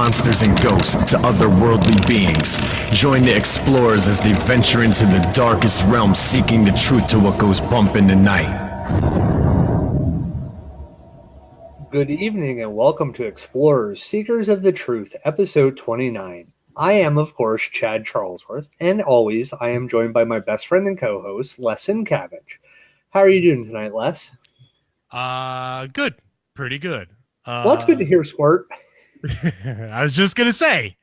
monsters and ghosts to otherworldly beings. Join the Xplorers as they venture into the darkest realms, seeking the truth to what goes bump in the night. Good evening and welcome to Explorers, Seekers of the Truth, episode 29. I am, of course, Chad Charlesworth, and always I am joined by my best friend and co-host, Les Cabbage. How are you doing tonight, Les? Good. Pretty good. Well, that's good to hear, Squirt. I was just gonna say,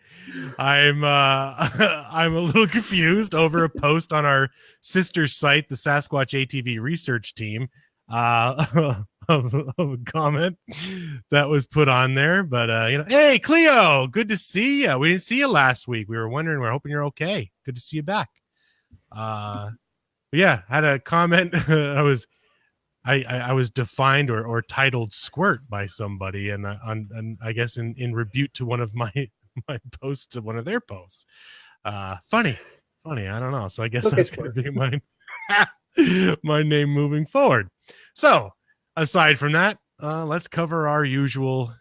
I'm I'm a little confused over a post on our sister site, the Sasquatch ATV research team, of a comment that was put on there. But hey Cleo, good to see you. We didn't see you last week. We were wondering. We're hoping you're okay. Good to see you back. Yeah, had a comment. I was defined or titled squirt by somebody, and I guess in rebuke to one of my posts to one of their posts. Funny. I don't know. So I guess that's going to be my name moving forward. So aside from that, let's cover our usual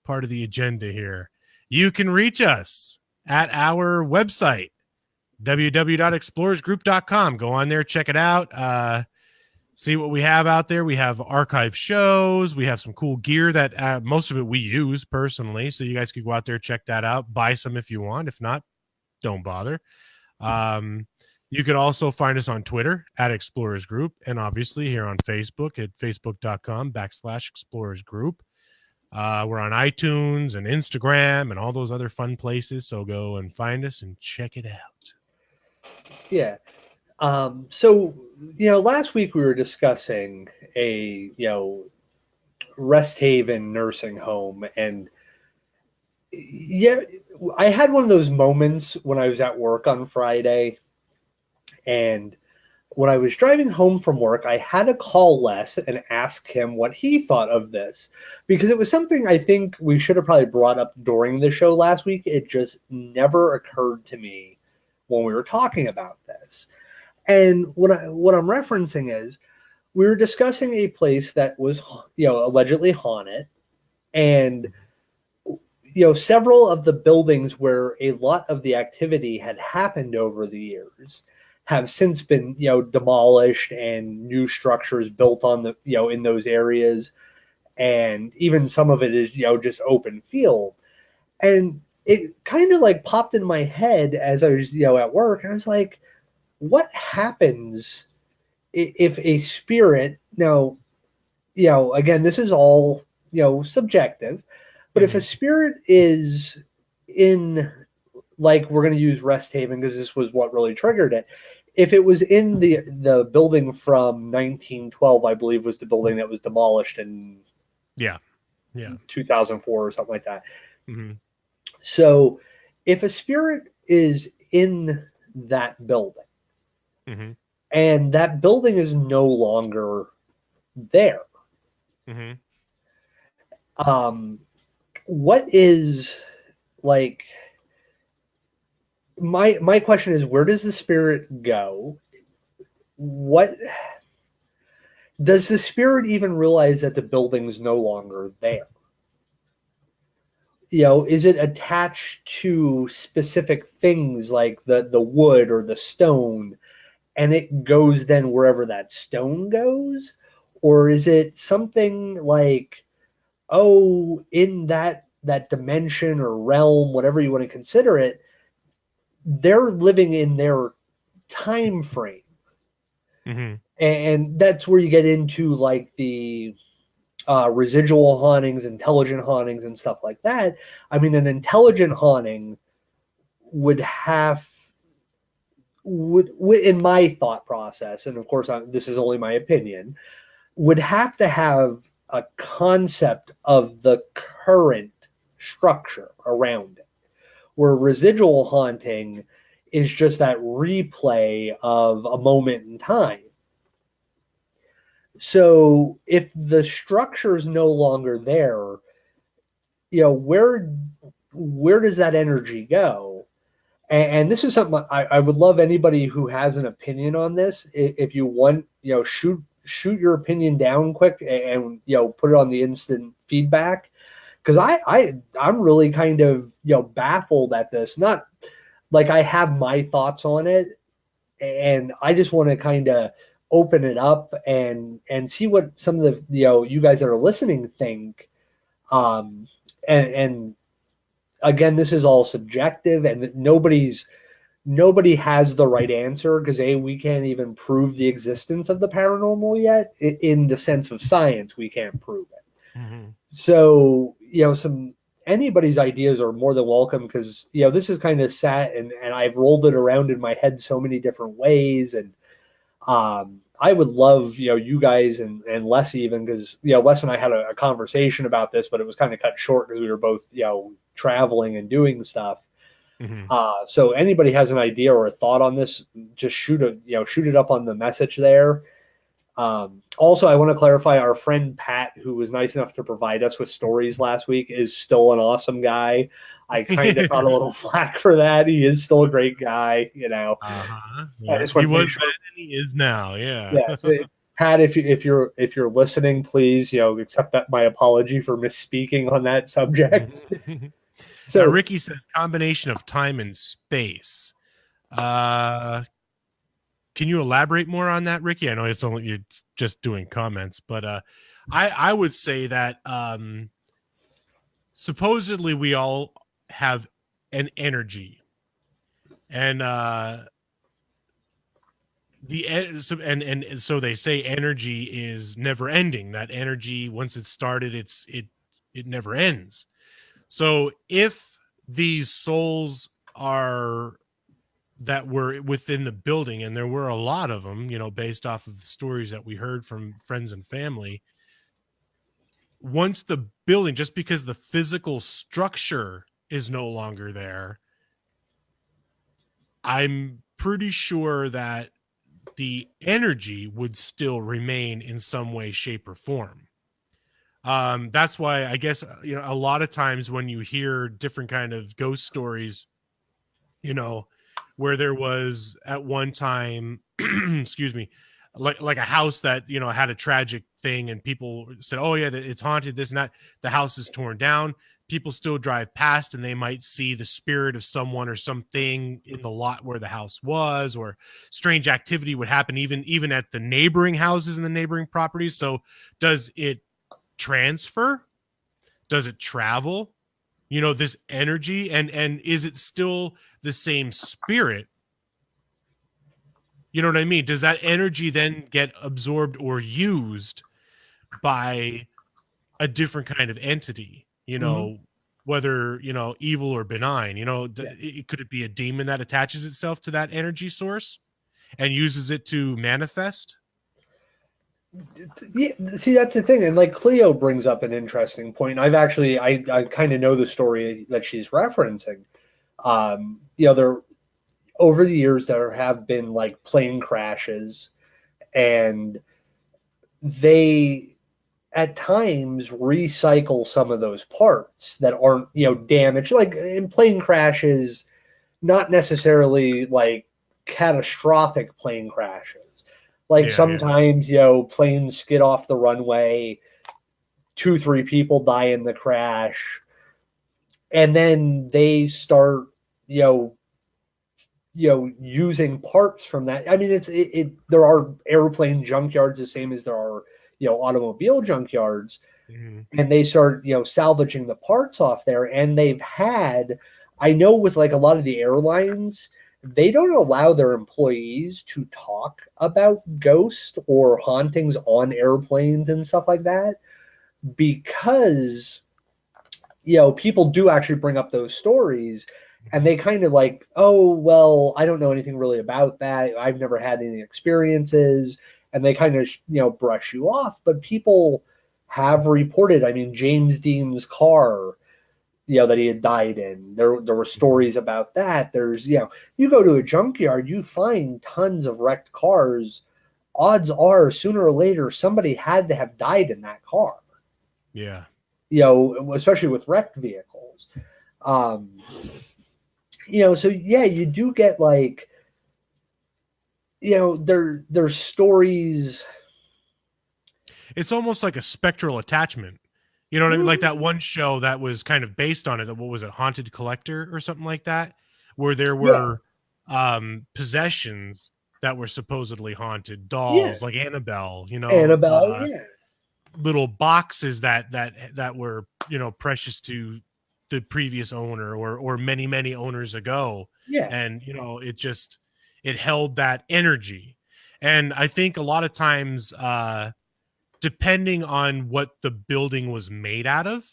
part of the agenda here. You can reach us at our website, www.explorersgroup.com. Go on there, check it out. See what we have out there. We have archive shows. We have some cool gear that most of it we use personally. So you guys could go out there, check that out, buy some if you want. If not, don't bother. You could also find us on Twitter at Explorers Group, and obviously here on Facebook at facebook.com/Explorers Group. We're on iTunes and Instagram and all those other fun places. So go and find us and check it out. Yeah. So, last week we were discussing a, rest haven nursing home. And yeah, I had one of those moments when I was at work on Friday. And when I was driving home from work, I had to call Les and ask him what he thought of this, because it was something I think we should have probably brought up during the show last week. It just never occurred to me when we were talking about this. And what I'm referencing is we were discussing a place that was, allegedly haunted, and, several of the buildings where a lot of the activity had happened over the years have since been, demolished and new structures built on the, in those areas. And even some of it is, just open field. And it kind of like popped in my head as I was, at work. And I was like, what happens if a spirit, now, again, this is all, subjective, but if a spirit is in, like, we're going to use Rest Haven because this was what really triggered it. If it was in the building from 1912, I believe was the building that was demolished in 2004 or something like that. Mm-hmm. So if a spirit is in that building, mm-hmm. and that building is no longer there, mm-hmm. What is, like, my question is, where does the spirit go? What does the spirit even realize that the building's no longer there? Is it attached to specific things like the wood or the stone, and it goes then wherever that stone goes? Or is it something like, in that dimension or realm, whatever you want to consider it, they're living in their time frame. Mm-hmm. And that's where you get into like the residual hauntings, intelligent hauntings, and stuff like that. I mean, an intelligent haunting would in my thought process, and of course this is only my opinion, would have to have a concept of the current structure around it, where residual haunting is just that replay of a moment in time. So if the structure is no longer there, where does that energy go? And this is something I would love anybody who has an opinion on this. If you want, shoot your opinion down quick and put it on the instant feedback, because I'm really kind of, baffled at this. Not like I have my thoughts on it, and I just want to kind of open it up and see what some of the, you guys that are listening think. Um, and again, this is all subjective, and nobody has the right answer, because we can't even prove the existence of the paranormal yet. In the sense of science, we can't prove it. Mhm. So, anybody's ideas are more than welcome, because this is kind of sat and I've rolled it around in my head so many different ways. And I would love, you guys and Les, even, because Les and I had a conversation about this, but it was kind of cut short because we were both traveling and doing stuff. Mhm. So anybody has an idea or a thought on this, just shoot it up on the message there. Also, I want to clarify, our friend Pat, who was nice enough to provide us with stories last week, is still an awesome guy. I kind of got a little flack for that. He is still a great guy, Uh-huh. I Yeah. just He want to was make sure. then and he is now. Yeah. Yeah, so, Pat, if you're listening, please, accept that my apology for misspeaking on that subject. Now, So Ricky says combination of time and space. Uh, can you elaborate more on that, Ricky? I know you're just doing comments, but I would say that supposedly we all have an energy, and so they say energy is never ending. That energy, once it's started, it never ends. So if these souls are that were within the building, and there were a lot of them, based off of the stories that we heard from friends and family, once the building, just because the physical structure is no longer there, I'm pretty sure that the energy would still remain in some way, shape, or form. That's why I guess, a lot of times when you hear different kind of ghost stories, where there was at one time, excuse me, like a house that, had a tragic thing, and people said, oh yeah, it's haunted, this and that. The house is torn down. People still drive past and they might see the spirit of someone or something in the lot where the house was, or strange activity would happen even at the neighboring houses and the neighboring properties. So does it transfer? Does it travel? This energy, and is it still the same spirit? You know what I mean? Does that energy then get absorbed or used by a different kind of entity? mhm. Whether evil or benign. Yeah. Could it be a demon that attaches itself to that energy source and uses it to manifest? Yeah, see, that's the thing, and like Cleo brings up an interesting point. I kind of know the story that she's referencing. There over the years there have been like plane crashes, and they at times recycle some of those parts that aren't damaged. Like in plane crashes, not necessarily like catastrophic plane crashes. Like Yeah, yeah. sometimes, planes skid off the runway, 2, 3 people die in the crash, and then they start, you know, using parts from that. I mean, there are airplane junkyards the same as there are, automobile junkyards, Mhm. and they start, salvaging the parts off there. And I know with like a lot of the airlines, they don't allow their employees to talk about ghosts or hauntings on airplanes and stuff like that, because people do actually bring up those stories, and they kind of like, oh well, I don't know anything really about that, I've never had any experiences, and they kind of brush you off. But people have reported, I mean, James Dean's car, that he had died in, there were stories about that. There's, you go to a junkyard, you find tons of wrecked cars. Odds are sooner or later somebody had to have died in that car, Yeah. especially with wrecked vehicles. Um, so yeah, you do get like, there's stories. It's almost like a spectral attachment. You know what I mean? Like that one show that was kind of based on it. What was it? Haunted Collector or something like that, where there were possessions that were supposedly haunted, dolls like Annabelle, Annabelle, little boxes that were, precious to the previous owner or many owners ago. yeah, And it held that energy. And I think a lot of times, depending on what the building was made out of,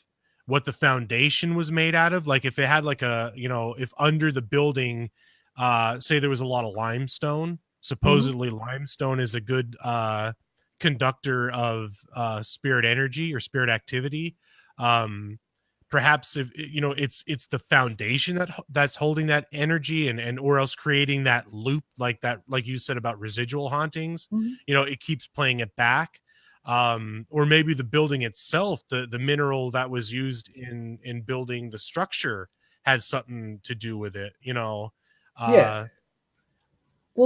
what the foundation was made out of, like if it had like if under the building, say there was a lot of limestone, supposedly limestone is a good conductor of spirit energy or spirit activity. Perhaps if it's the foundation that's holding that energy and or else creating that loop, like you said about residual hauntings. It keeps playing it back. Or maybe the building itself, the mineral that was used in building the structure had something to do with it. Well,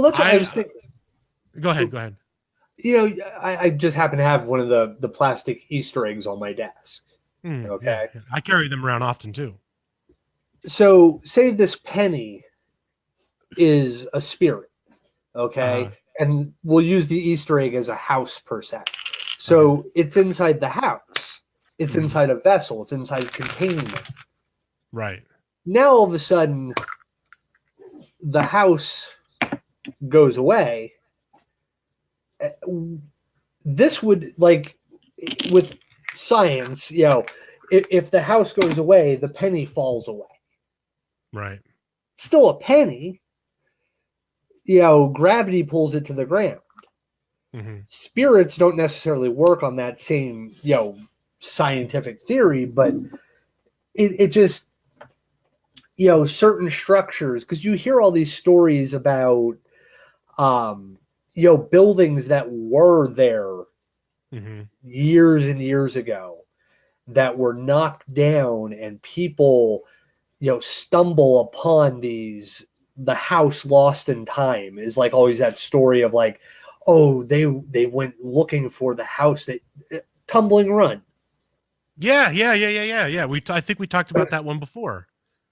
that's what I was thinking. Go ahead. I just happen to have one of the plastic Easter eggs on my desk. Okay. Yeah. I carry them around often too. So say this penny is a spirit. Okay. And we'll use the Easter egg as a house per se. So it's inside the house. It's inside a vessel. It's inside a containment. Right. Now all of a sudden, the house goes away. This would, like, with science, if the house goes away, the penny falls away. Right. Still a penny. Gravity pulls it to the ground. Spirits don't necessarily work on that same, scientific theory, but it just, certain structures, because you hear all these stories about, buildings that were there years and years ago that were knocked down, and people, stumble upon the house lost in time is like always that story of like, oh, they went looking for the house that Tumbling Run. Yeah. I think we talked about that one before.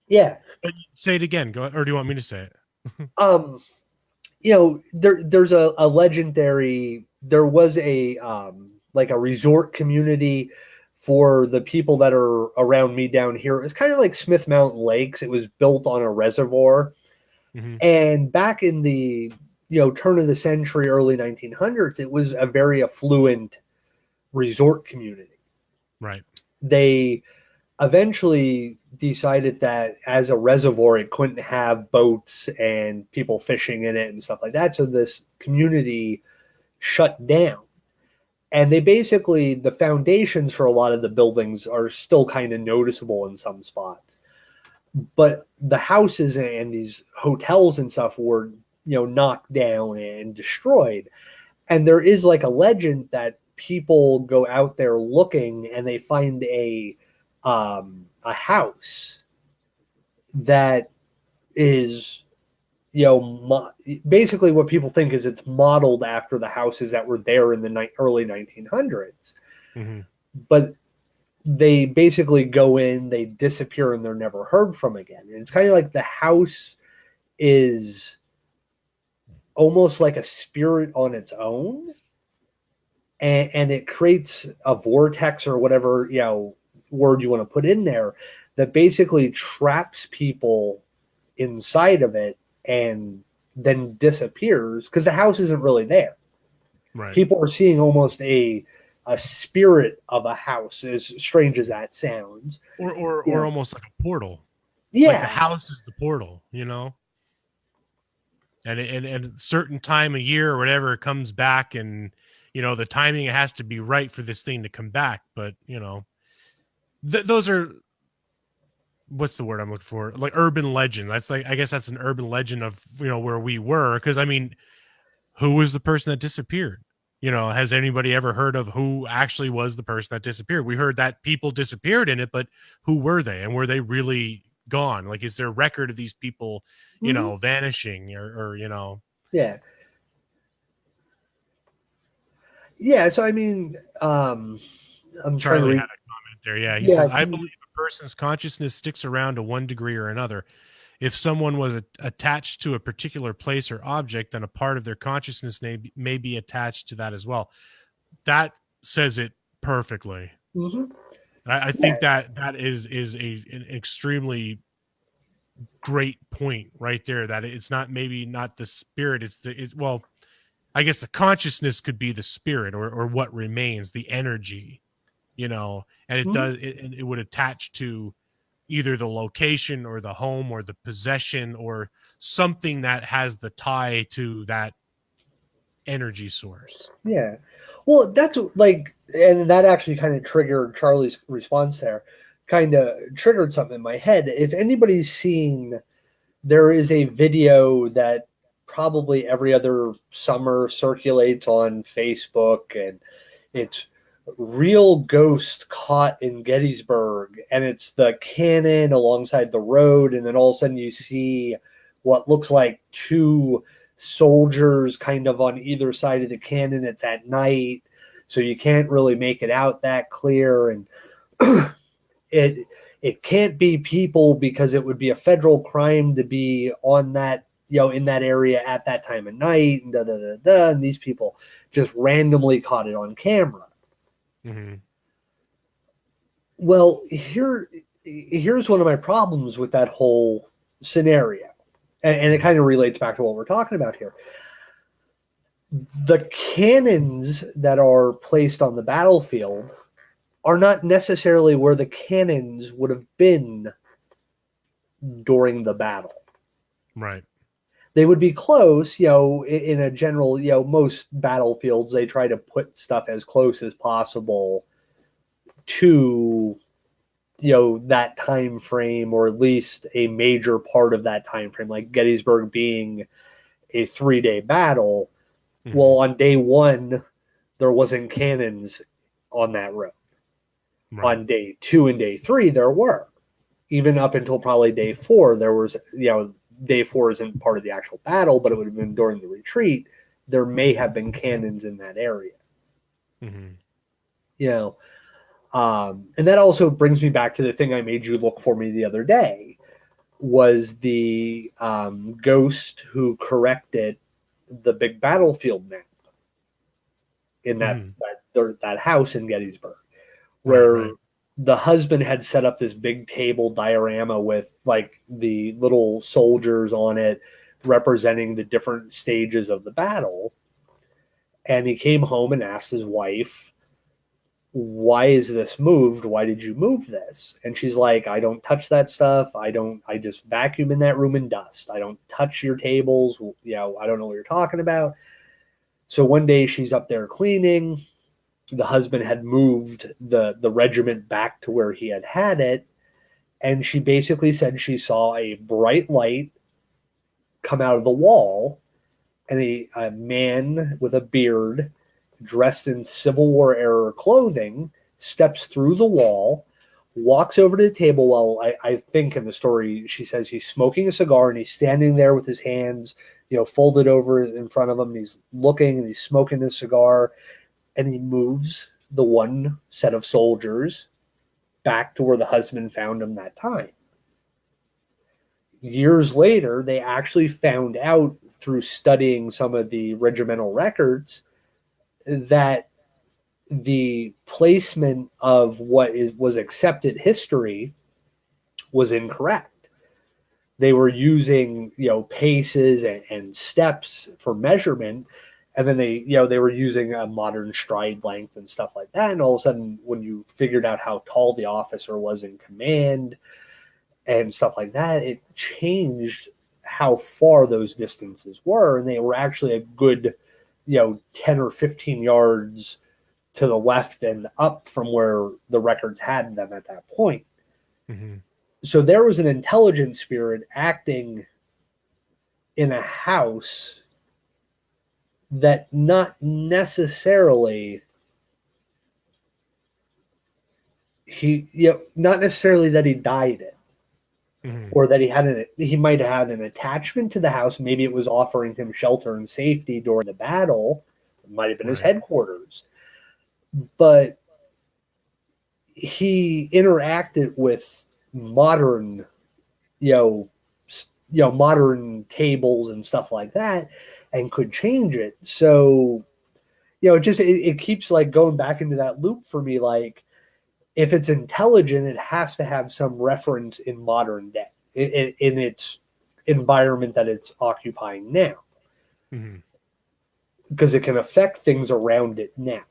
Yeah. But say it again. Go, or do you want me to say it? There's a legendary. There was a like a resort community for the people that are around me down here. It's kind of like Smith Mountain Lakes. It was built on a reservoir, and back in the turn of the century, early 1900s, it was a very affluent resort community. Right. They eventually decided that as a reservoir, it couldn't have boats and people fishing in it and stuff like that. So this community shut down. And they basically, the foundations for a lot of the buildings are still kind of noticeable in some spots. But the houses and these hotels and stuff were knocked down and destroyed. And there is like a legend that people go out there looking and they find a house that is basically what people think is it's modeled after the houses that were there in the early 1900s. But they basically go in, they disappear, and they're never heard from again. And it's kind of like the house is almost like a spirit on its own, and it creates a vortex or whatever word you want to put in there that basically traps people inside of it and then disappears because the house isn't really there. Right. People are seeing almost a spirit of a house, as strange as that sounds, or almost like a portal. Yeah, like the house is the portal, and a certain time of year or whatever it comes back, and the timing has to be right for this thing to come back. But those are, what's the word I'm looking for? Like urban legend. That's like, I guess that's an urban legend of where we were. Because I mean, who was the person that disappeared? Has anybody ever heard of who actually was the person that disappeared? We heard that people disappeared in it, but who were they, and were they really gone? Like, is there a record of these people vanishing or yeah So I mean, I'm Charlie trying to had a comment. there. Yeah, he Yeah, says, I believe a person's consciousness sticks around to one degree or another. If someone was attached to a particular place or object, then a part of their consciousness may be attached to that as well. That says it perfectly. mhm. I Yeah. think that is an extremely great point right there. That it's not maybe not the spirit. Well, I guess the consciousness could be the spirit or what remains, the energy, and Mhm. it would attach to either the location or the home or the possession or something that has the tie to that energy source. Yeah. Well, that's like, and that actually kind of triggered Charlie's response there, kind of triggered something in my head. If anybody's seen, there is a video that probably every other summer circulates on Facebook, and it's real ghost caught in Gettysburg, and it's the cannon alongside the road, and then all of a sudden you see what looks like two soldiers kind of on either side of the cannon. It's at night, so you can't really make it out that clear, and it can't be people because it would be a federal crime to be on that, in that area at that time of night, and and these people just randomly caught it on camera. Mm-hmm. Well, here's one of my problems with that whole scenario, and it kind of relates back to what we're talking about here. The cannons that are placed on the battlefield are not necessarily where the cannons would have been during the battle. Right. They would be close, in a general, most battlefields, they try to put stuff as close as possible to, that time frame, or at least a major part of that time frame, like Gettysburg being a 3-day battle. Mm-hmm. Well, on day one, there wasn't cannons on that road. Right. On day 2 and day 3, there were. Even up until probably day 4, there was, day 4 isn't part of the actual battle, but it would have been during the retreat. There may have been cannons in that area. Mm-hmm. And that also brings me back to the thing I made you look for me the other day, was the ghost who corrected the big battlefield map in that house in Gettysburg, where Right. the husband had set up this big table diorama with like the little soldiers on it representing the different stages of the battle. And he came home and asked his wife, why is this moved? Why did you move this? And she's like, I don't touch that stuff. I just vacuum in that room and dust. I don't touch your tables. I don't know what you're talking about. So one day she's up there cleaning. The husband had moved the regiment back to where he had it. And she basically said she saw a bright light come out of the wall, and a man with a beard dressed in Civil War era clothing steps through the wall, walks over to the table while I think in the story she says he's smoking a cigar, and he's standing there with his hands, folded over in front of him, and he's looking and he's smoking his cigar, and he moves the one set of soldiers back to where the husband found him that time. Years later, they actually found out through studying some of the regimental records that the placement of what was accepted history was incorrect. They were using, paces and steps for measurement, and then they were using a modern stride length and stuff like that. And all of a sudden, when you figured out how tall the officer was in command and stuff like that, it changed how far those distances were, and they were actually a good 10 or 15 yards to the left and up from where the records had them at that point. Mm-hmm. So there was an intelligent spirit acting in a house that not necessarily not necessarily that he died in, or that he might have had an attachment to the house. Maybe it was offering him shelter and safety during the battle. It might have been his headquarters. But he interacted with modern, you know, modern tables and stuff like that, and could change it. So, it keeps like going back into that loop for me. Like, if it's intelligent, it has to have some reference in modern day, in its environment that it's occupying now, because it can affect things around it now.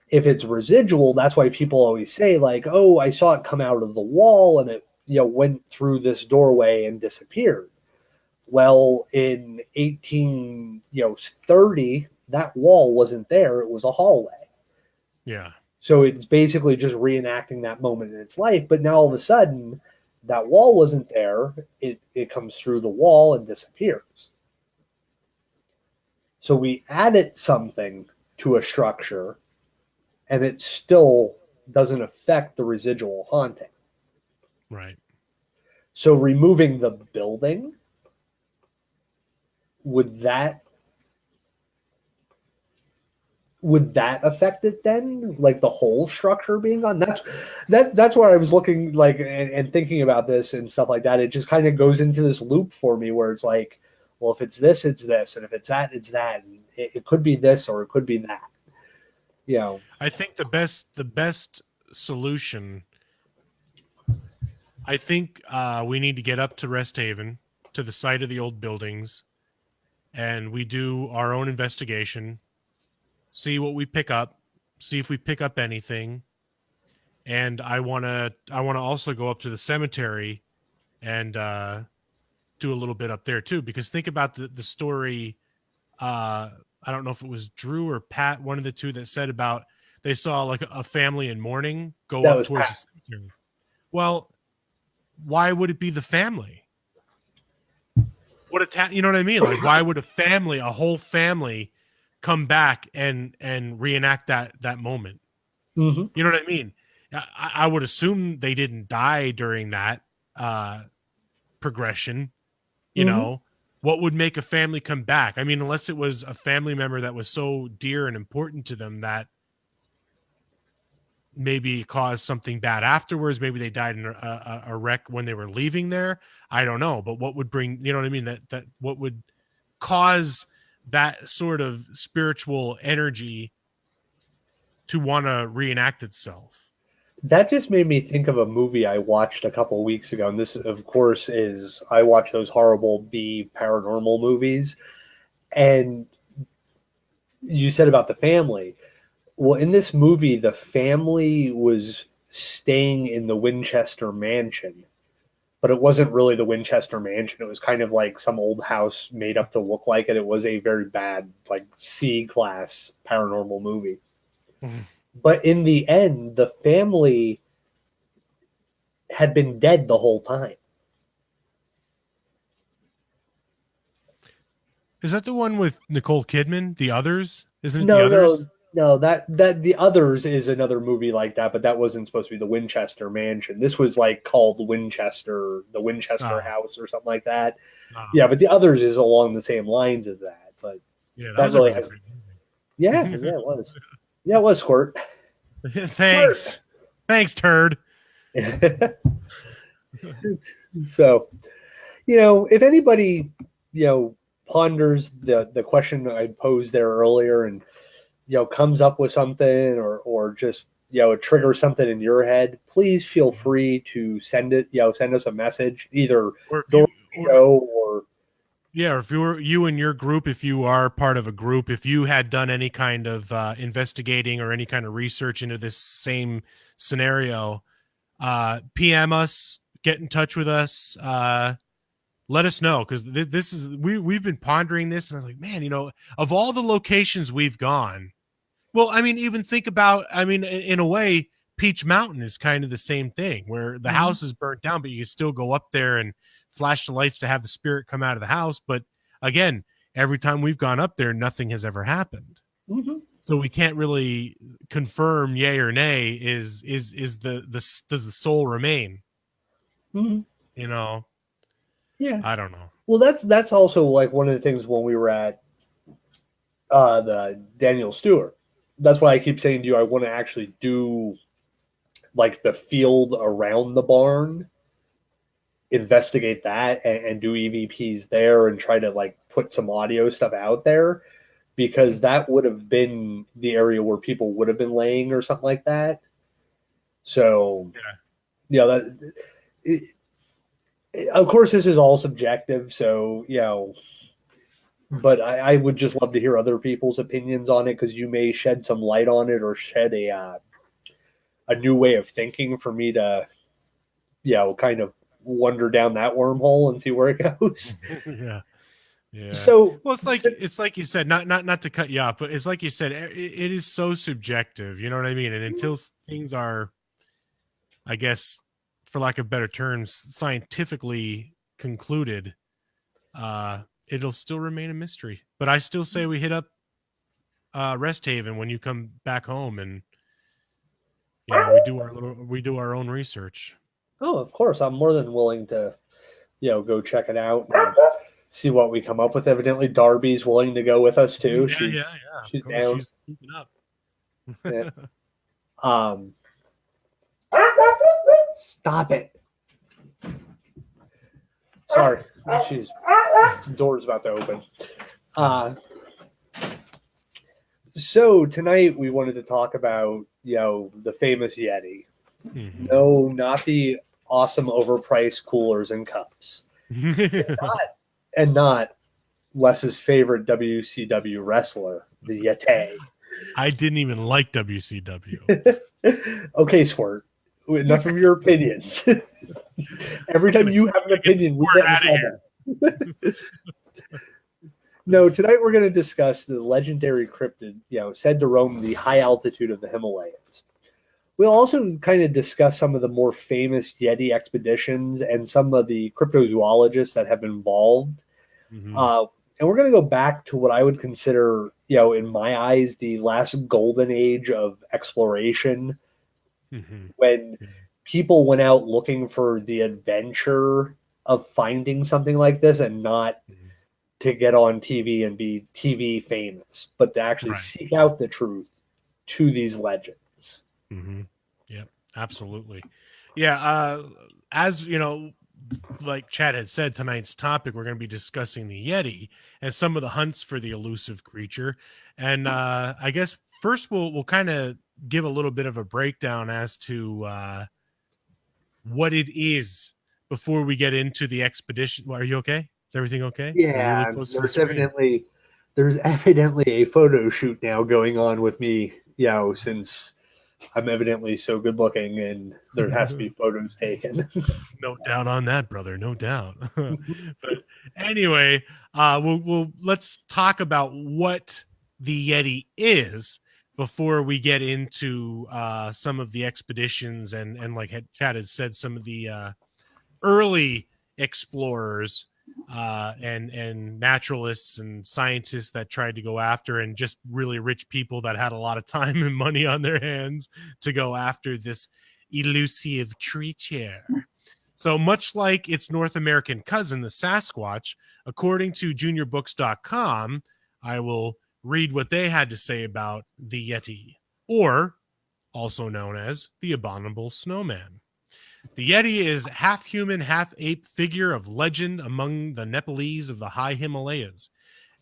If it's residual, that's why people always say, like, oh, I saw it come out of the wall and it, went through this doorway and disappeared. Well, in 1830, that wall wasn't there. It was a hallway. Yeah. So it's basically just reenacting that moment in its life. But now all of a sudden, that wall wasn't there. It comes through the wall and disappears. So we added something to a structure, and it still doesn't affect the residual haunting. Right. So removing the building, would that affect it then? Like the whole structure being gone? That's where I was looking, like, and thinking about this and stuff like that. It just kind of goes into this loop for me where it's like, well, if it's this, it's this, and if it's that, it's that. And it could be this or it could be that. I think the best solution, I think we need to get up to Rest Haven, to the site of the old buildings, and we do our own investigation, see what we pick up, see if we pick up anything. And I want to also go up to the cemetery and do a little bit up there too, because think about the story. I don't know if it was Drew or Pat, one of the two, that said about they saw like a family in mourning go That up was towards Pat. the cemetery. Well, why would it be the family? You know what I mean? Like, why would a whole family come back and reenact that moment? Mm-hmm. You know what I mean? I would assume they didn't die during that progression. You know, what would make a family come back? I mean, unless it was a family member that was so dear and important to them that maybe caused something bad afterwards. Maybe they died in a wreck when they were leaving there. I don't know. But what would bring, you know what I mean? That what would cause that sort of spiritual energy to want to reenact itself? That just made me think of a movie I watched a couple of weeks ago. And this, of course, is I watch those horrible B paranormal movies. And you said about the family. Well, in this movie, the family was staying in the Winchester mansion, but it wasn't really the Winchester mansion. It was kind of like some old house made up to look like it. It was a very bad, like C-class paranormal movie. But in the end, the family had been dead the whole time. Is that the one with Nicole Kidman? The Others? Isn't it No, The Others? no. That The Others is another movie like that, but that wasn't supposed to be the Winchester Mansion. This was like called Winchester, the Winchester House, or something like that. Yeah, but The Others is along the same lines as that. But yeah, that was really a really has. great movie. Yeah, it was. Yeah, it was Squirt. Thanks, turd. So, if anybody, ponders the question that I posed there earlier, and comes up with something, or just triggers something in your head, please feel free to send us a message, either during the show or yeah, or if you and your group, if you are part of a group, if you had done any kind of investigating or any kind of research into this same scenario, PM us, get in touch with us, let us know, because this is we've been pondering this, and I was like, man, of all the locations we've gone, well, I mean, even think about, I mean, in a way, Peach Mountain is kind of the same thing, where the house is burnt down, but you can still go up there and flash the lights to have the spirit come out of the house. But again, every time we've gone up there, nothing has ever happened. So we can't really confirm yay or nay. Does the soul remain? Yeah, I don't know. Well, that's also like one of the things when we were at the Daniel Stewart. That's why I keep saying to you, I want to actually do like the field around the barn, investigate that and do EVPs there and try to like put some audio stuff out there, because that would have been the area where people would have been laying or something like that. So, yeah, of course, this is all subjective. So, but I would just love to hear other people's opinions on it, because you may shed some light on it or shed a new way of thinking for me to, kind of wander down that wormhole and see where it goes. Yeah. Yeah. So, well, it's like you said, not to cut you off, but it's like you said, it is so subjective. You know what I mean? And until things are, I guess, for lack of better terms, scientifically concluded, it'll still remain a mystery. But I still say we hit up Rest Haven when you come back home, and we do our own research. Oh, of course, I'm more than willing to, go check it out and see what we come up with. Evidently, Darby's willing to go with us too. Yeah, she's down. She's keeping up. Yeah. Stop it. Sorry. The door's about to open. So tonight we wanted to talk about, the famous Yeti. Mm-hmm. No, not the awesome overpriced coolers and cups. and not Les's favorite WCW wrestler, the Yeti. I didn't even like WCW. Okay, Squirt. Enough of your opinions. Every time you have an opinion, we get out of here. No, tonight we're going to discuss the legendary cryptid, said to roam the high altitude of the Himalayas. We'll also kind of discuss some of the more famous Yeti expeditions and some of the cryptozoologists that have been involved. Mm-hmm. And we're going to go back to what I would consider, in my eyes, the last golden age of exploration, when people went out looking for the adventure of finding something like this, and not to get on TV and be TV famous, but to actually seek out the truth to these legends. Mm-hmm. Yep, absolutely. Yeah, as you know, like Chad had said, tonight's topic, we're going to be discussing the Yeti and some of the hunts for the elusive creature. And I guess first we'll kind of give a little bit of a breakdown as to what it is before we get into the expedition. Are you okay? Is everything okay? Yeah, really there's evidently a photo shoot now going on with me, since I'm evidently so good looking and there has to be photos taken. No doubt on that, brother. No doubt. But anyway, let's talk about what the Yeti is before we get into some of the expeditions and like Chad had said, some of the early explorers and naturalists and scientists that tried to go after, and just really rich people that had a lot of time and money on their hands to go after this elusive creature. So much like its North American cousin, the Sasquatch, according to juniorbooks.com, I will read what they had to say about the Yeti, or also known as the abominable snowman. The Yeti is half human, half ape figure of legend among the Nepalese of the high Himalayas.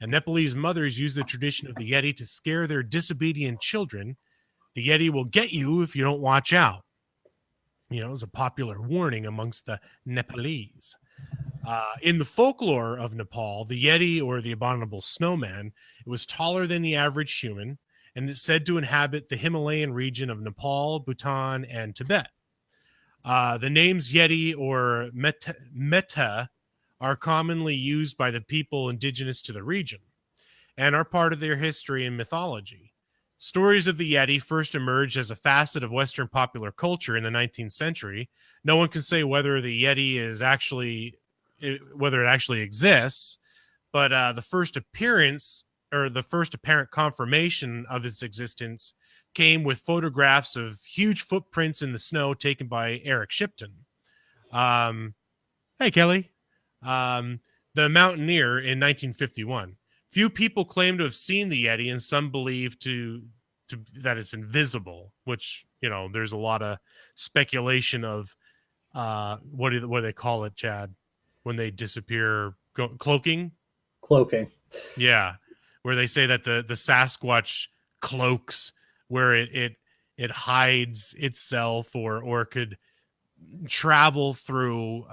And Nepalese mothers use the tradition of the Yeti to scare their disobedient children. The Yeti will get you if you don't watch out. It's a popular warning amongst the Nepalese. In the folklore of Nepal, the Yeti, or the abominable snowman, it was taller than the average human, and is said to inhabit the Himalayan region of Nepal, Bhutan, and Tibet. The names Yeti or Meta are commonly used by the people indigenous to the region and are part of their history and mythology. Stories of the Yeti first emerged as a facet of Western popular culture in the 19th century. No one can say whether the Yeti whether it actually exists, but the first appearance, or the first apparent confirmation of its existence, came with photographs of huge footprints in the snow taken by Eric Shipton. Hey, Kelly. The Mountaineer in 1951. Few people claim to have seen the Yeti, and some believe that it's invisible, which, there's a lot of speculation of what do they call it, Chad, when they disappear, cloaking. Yeah, where they say that the Sasquatch cloaks, where it hides itself, or could travel through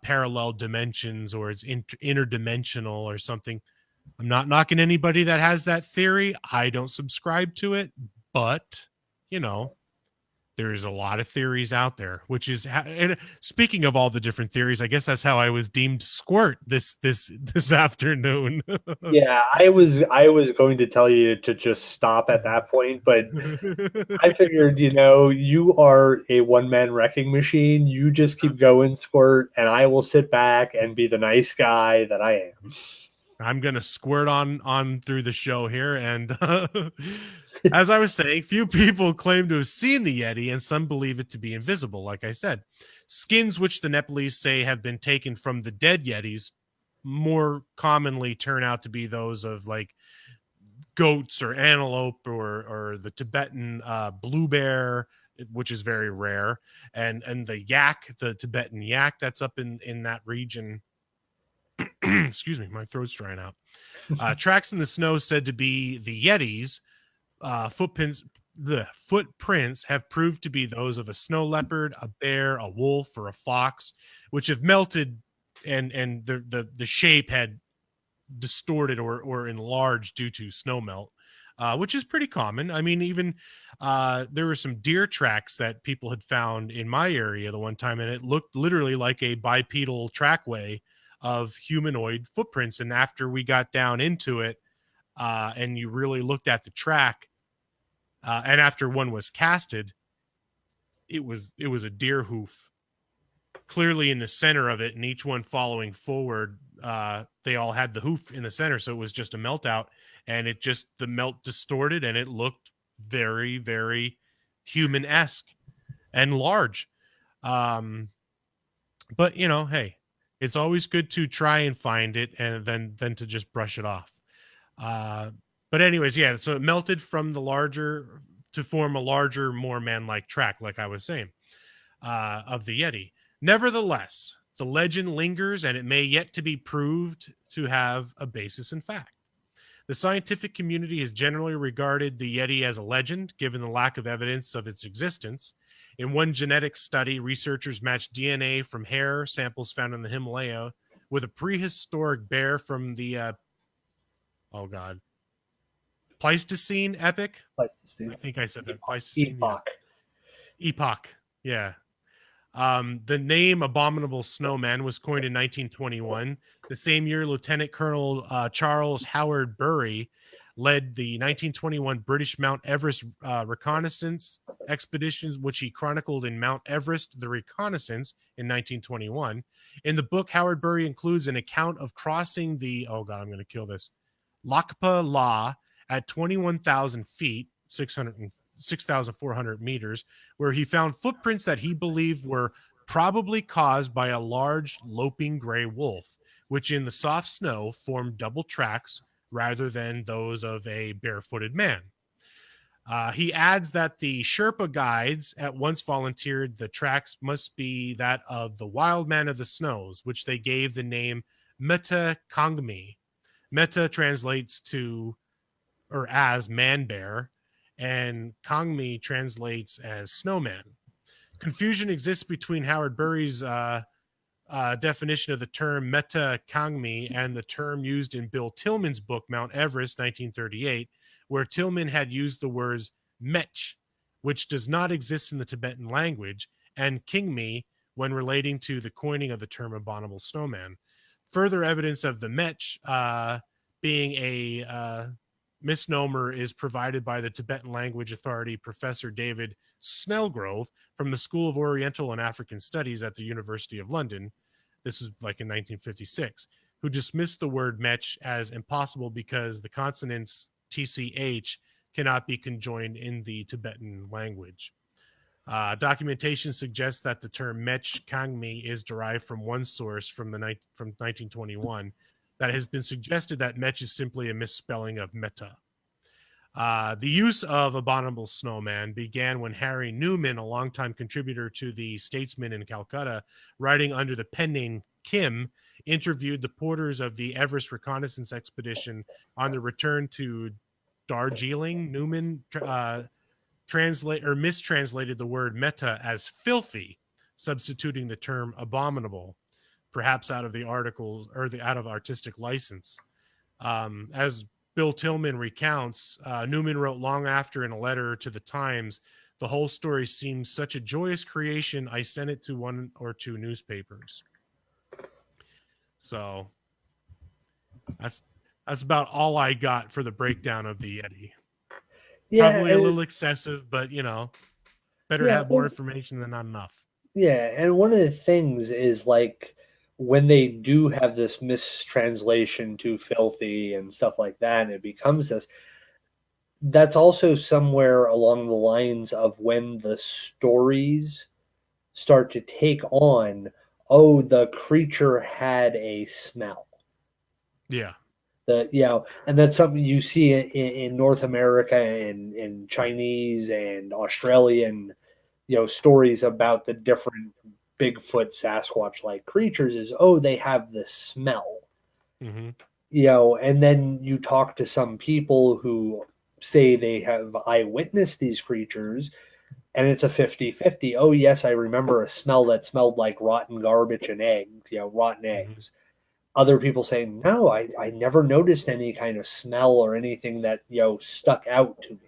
parallel dimensions, or it's interdimensional or something. I'm not knocking anybody that has that theory. I don't subscribe to it, but there's a lot of theories out there, which is, and speaking of all the different theories, I guess that's how I was deemed Squirt this afternoon. Yeah, I was going to tell you to just stop at that point, but I figured, you are a one-man wrecking machine. You just keep going, Squirt, and I will sit back and be the nice guy that I am. I'm gonna squirt on through the show here, and as I was saying, few people claim to have seen the Yeti, and some believe it to be invisible. Like I said, skins which the Nepalese say have been taken from the dead Yetis more commonly turn out to be those of like goats or antelope, or the Tibetan blue bear, which is very rare, and the yak, the Tibetan yak that's up in that region. Excuse me, my throat's drying out. Tracks in the snow said to be the Yetis. Footprints. The footprints have proved to be those of a snow leopard, a bear, a wolf, or a fox, which have melted, and the shape had distorted or enlarged due to snow melt, which is pretty common. I mean, even there were some deer tracks that people had found in my area the one time, and it looked literally like a bipedal trackway of humanoid footprints. And after we got down into it, and you really looked at the track, and after one was casted, it was a deer hoof clearly in the center of it, and each one following forward, they all had the hoof in the center, so it was just a melt out, and the melt distorted, and it looked very, very human-esque and large. But hey, it's always good to try and find it, and then to just brush it off. But anyways, yeah, so it melted from the larger to form a larger, more man-like track, like I was saying, of the Yeti. Nevertheless, the legend lingers, and it may yet to be proved to have a basis in fact. The scientific community has generally regarded the Yeti as a legend, given the lack of evidence of its existence. In one genetic study, researchers matched DNA from hair samples found in the Himalaya with a prehistoric bear from the Pleistocene epoch. Pleistocene. I think I said that. Pleistocene. Epoch. Yeah. Epoch. Yeah. The name Abominable Snowman was coined in 1921. The same year, Lieutenant Colonel Charles Howard Bury led the 1921 British Mount Everest reconnaissance expeditions, which he chronicled in Mount Everest, the Reconnaissance, in 1921. In the book, Howard Bury includes an account of crossing the, I'm going to kill this, Lakpa La at 21,000 feet, 6,400 meters, where he found footprints that he believed were probably caused by a large loping gray wolf, which in the soft snow formed double tracks rather than those of a barefooted man. He adds that the Sherpa guides at once volunteered the tracks must be that of the wild man of the snows, which they gave the name Meta Kangmi. Meta translates to or as man bear, and Kangmi translates as snowman. Confusion exists between Howard Bury's definition of the term Meta Kangmi and the term used in Bill Tillman's book, Mount Everest, 1938, where Tillman had used the words Mech, which does not exist in the Tibetan language, and Kingmi when relating to the coining of the term abominable snowman. Further evidence of the Mech being a misnomer is provided by the Tibetan language authority, Professor David Snellgrove from the School of Oriental and African Studies at the University of London. This was like in 1956, who dismissed the word Mech as impossible because the consonants TCH cannot be conjoined in the Tibetan language. Documentation suggests that the term Mech Kangmi is derived from one source from 1921 that has been suggested that Mech is simply a misspelling of meta. The use of abominable snowman began when Harry Newman, a longtime contributor to the Statesman in Calcutta, writing under the pen name Kim, interviewed the porters of the Everest reconnaissance expedition on the return to Darjeeling. Newman mistranslated the word meta as filthy, substituting the term abominable, perhaps out of the article or out of artistic license. As Bill Tillman recounts, Newman wrote long after in a letter to the Times, "The whole story seems such a joyous creation, I sent it to 1 or 2 newspapers." So that's about all I got for the breakdown of the Yeti. Yeah, Probably a little excessive, but better to have more information than not enough. Yeah, and one of the things is like when they do have this mistranslation to filthy and stuff like that, and it becomes this, that's also somewhere along the lines of when the stories start to take on, oh, the creature had a smell. Yeah. And that's something you see in North America and in Chinese and Australian, stories about the different Bigfoot, Sasquatch-like creatures is, oh, they have this smell. Mm-hmm. And then you talk to some people who say they have eyewitnessed these creatures, and it's a 50-50. Oh, yes, I remember a smell that smelled like rotten garbage and eggs, rotten eggs. Other people say, no, I never noticed any kind of smell or anything that, stuck out to me.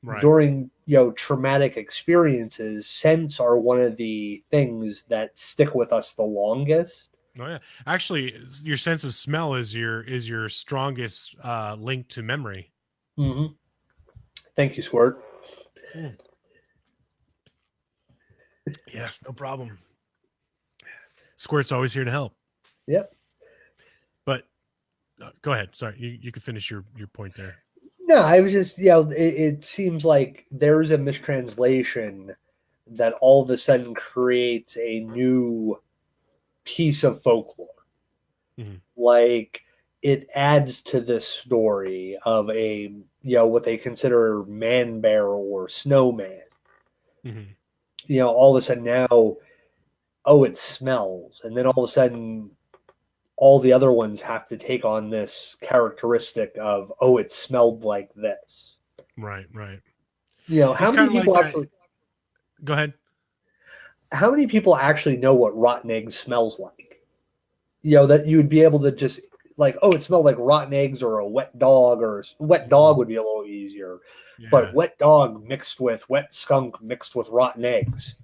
Right. During, traumatic experiences, scents are one of the things that stick with us the longest. Oh, yeah. Actually, your sense of smell is your strongest link to memory. Mm-hmm. Thank you, Squirt. Yes, no problem. Squirt's always here to help. Yep. But go ahead. Sorry, you could finish your point there. No, I was just, it seems like there's a mistranslation that all of a sudden creates a new piece of folklore. Mm-hmm. Like it adds to this story of a, what they consider man bear or snowman. Mm-hmm. All of a sudden now, oh, it smells. And then all of a sudden, all the other ones have to take on this characteristic of, oh, it smelled like this. Right. How many people actually... Go ahead. How many people actually know what rotten eggs smells like? That you would be able to just like, oh, it smelled like rotten eggs or a wet dog, or wet dog would be a little easier. Yeah. But wet dog mixed with wet skunk mixed with rotten eggs.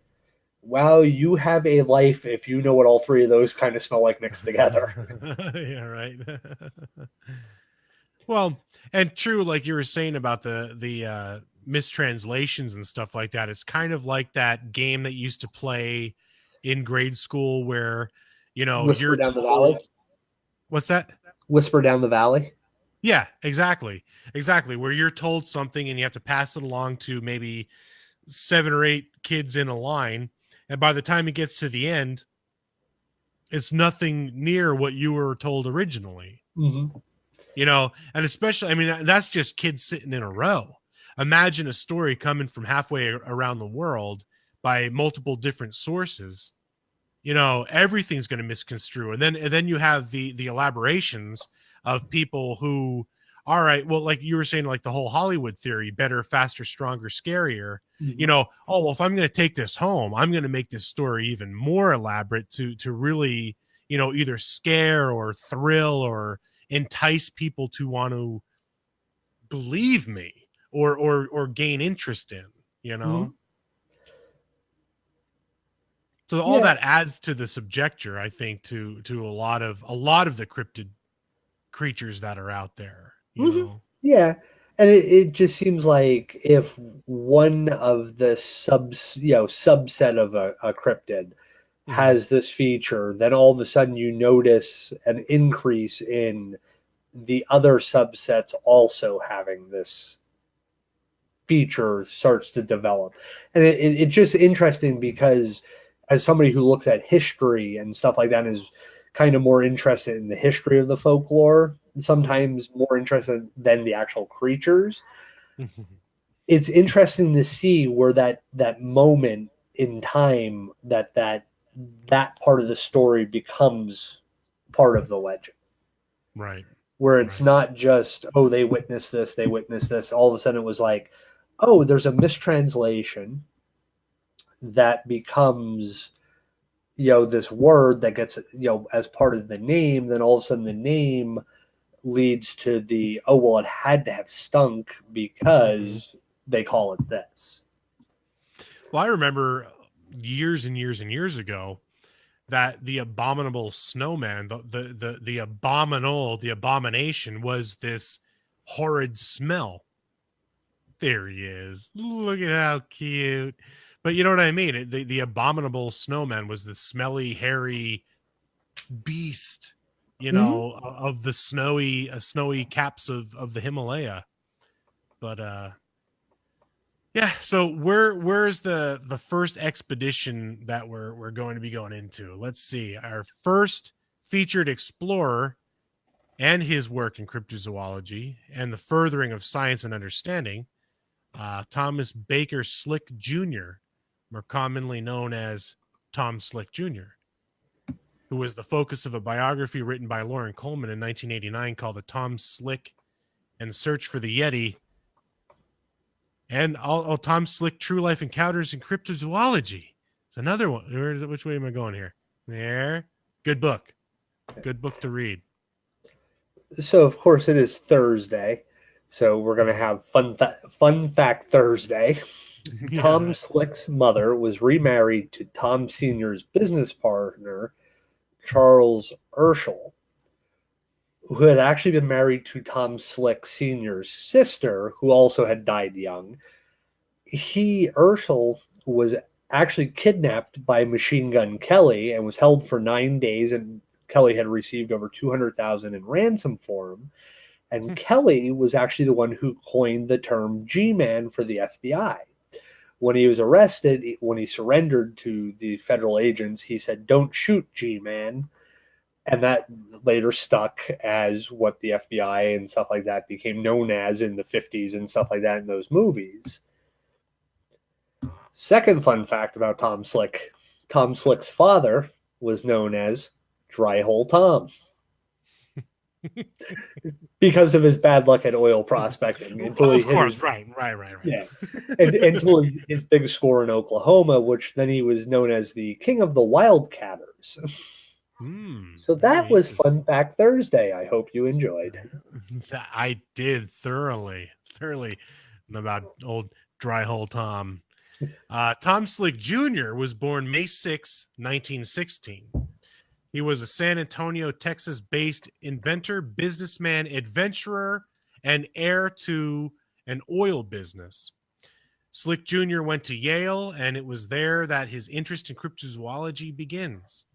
Wow, you have a life if you know what all three of those kind of smell like mixed together. Yeah, right. Well, and true, like you were saying about the mistranslations and stuff like that. It's kind of like that game that you used to play in grade school where, Whisper Down the Valley. What's that? Whisper Down the Valley. Yeah, exactly. Where you're told something and you have to pass it along to maybe 7 or 8 kids in a line. And by the time it gets to the end, it's nothing near what you were told originally. Mm-hmm. And especially, I mean, that's just kids sitting in a row. Imagine a story coming from halfway around the world by multiple different sources. Everything's going to misconstrue. And then you have the elaborations of people who, all right, well, like you were saying, like the whole Hollywood theory, better, faster, stronger, scarier. Mm-hmm. Oh, well, if I'm going to take this home, I'm going to make this story even more elaborate to really, either scare or thrill or entice people to want to believe me or gain interest in, Mm-hmm. So all that adds to the subjecture, I think, to a lot of the cryptid creatures that are out there, you know. Yeah. And it just seems like if one of the subset of a cryptid has this feature, then all of a sudden you notice an increase in the other subsets also having this feature starts to develop. And it's just interesting because as somebody who looks at history and stuff like that is kind of more interested in the history of the folklore, sometimes more interested than the actual creatures. It's interesting to see where that moment in time that part of the story becomes part of the legend. Right. Where it's not just, oh, they witnessed this. All of a sudden it was like, oh, there's a mistranslation that becomes, this word that gets, as part of the name. Then all of a sudden the name leads to the, oh, well, it had to have stunk because they call it this. Well, I remember years and years and years ago that the abominable snowman, the abomination was this horrid smell. There he is. Look at how cute. But you know what I mean? The abominable snowman was the smelly, hairy beast, of the snowy caps of the Himalaya. But yeah, so where's the first expedition that we're going to be going into? Let's see. Our first featured explorer and his work in cryptozoology and the furthering of science and understanding, Thomas Baker Slick Jr., more commonly known as Tom Slick Jr., who was the focus of a biography written by Lauren Coleman in 1989 called The Tom Slick and Search for the Yeti, and Tom Slick True Life Encounters in Cryptozoology. It's another one. Where is it? Which way am I going here? There. Good book. Good book to read. So, of course, it is Thursday. So we're going to have fun fact Thursday. Yeah. Tom Slick's mother was remarried to Tom Sr.'s business partner, Charles Urschel, who had actually been married to Tom Slick Sr.'s sister, who also had died young. Urschel, was actually kidnapped by Machine Gun Kelly and was held for 9 days, and Kelly had received over $200,000 in ransom for him. And Kelly was actually the one who coined the term G-Man for the FBI. When he was arrested, when he surrendered to the federal agents, he said, "Don't shoot, G-Man." And that later stuck as what the FBI and stuff like that became known as in the 50s and stuff like that in those movies. Second fun fact about Tom Slick. Tom Slick's father was known as Dry Hole Tom. Because of his bad luck at oil prospecting. Right. Yeah. Until his big score in Oklahoma, which then he was known as the King of the Wildcatters. So that was Fun Fact Thursday. I hope you enjoyed. I did thoroughly about old Dry Hole Tom. Tom Slick Jr. was born May 6, 1916. He was a San Antonio, Texas-based inventor, businessman, adventurer, and heir to an oil business. Slick Jr. went to Yale, and it was there that his interest in cryptozoology begins.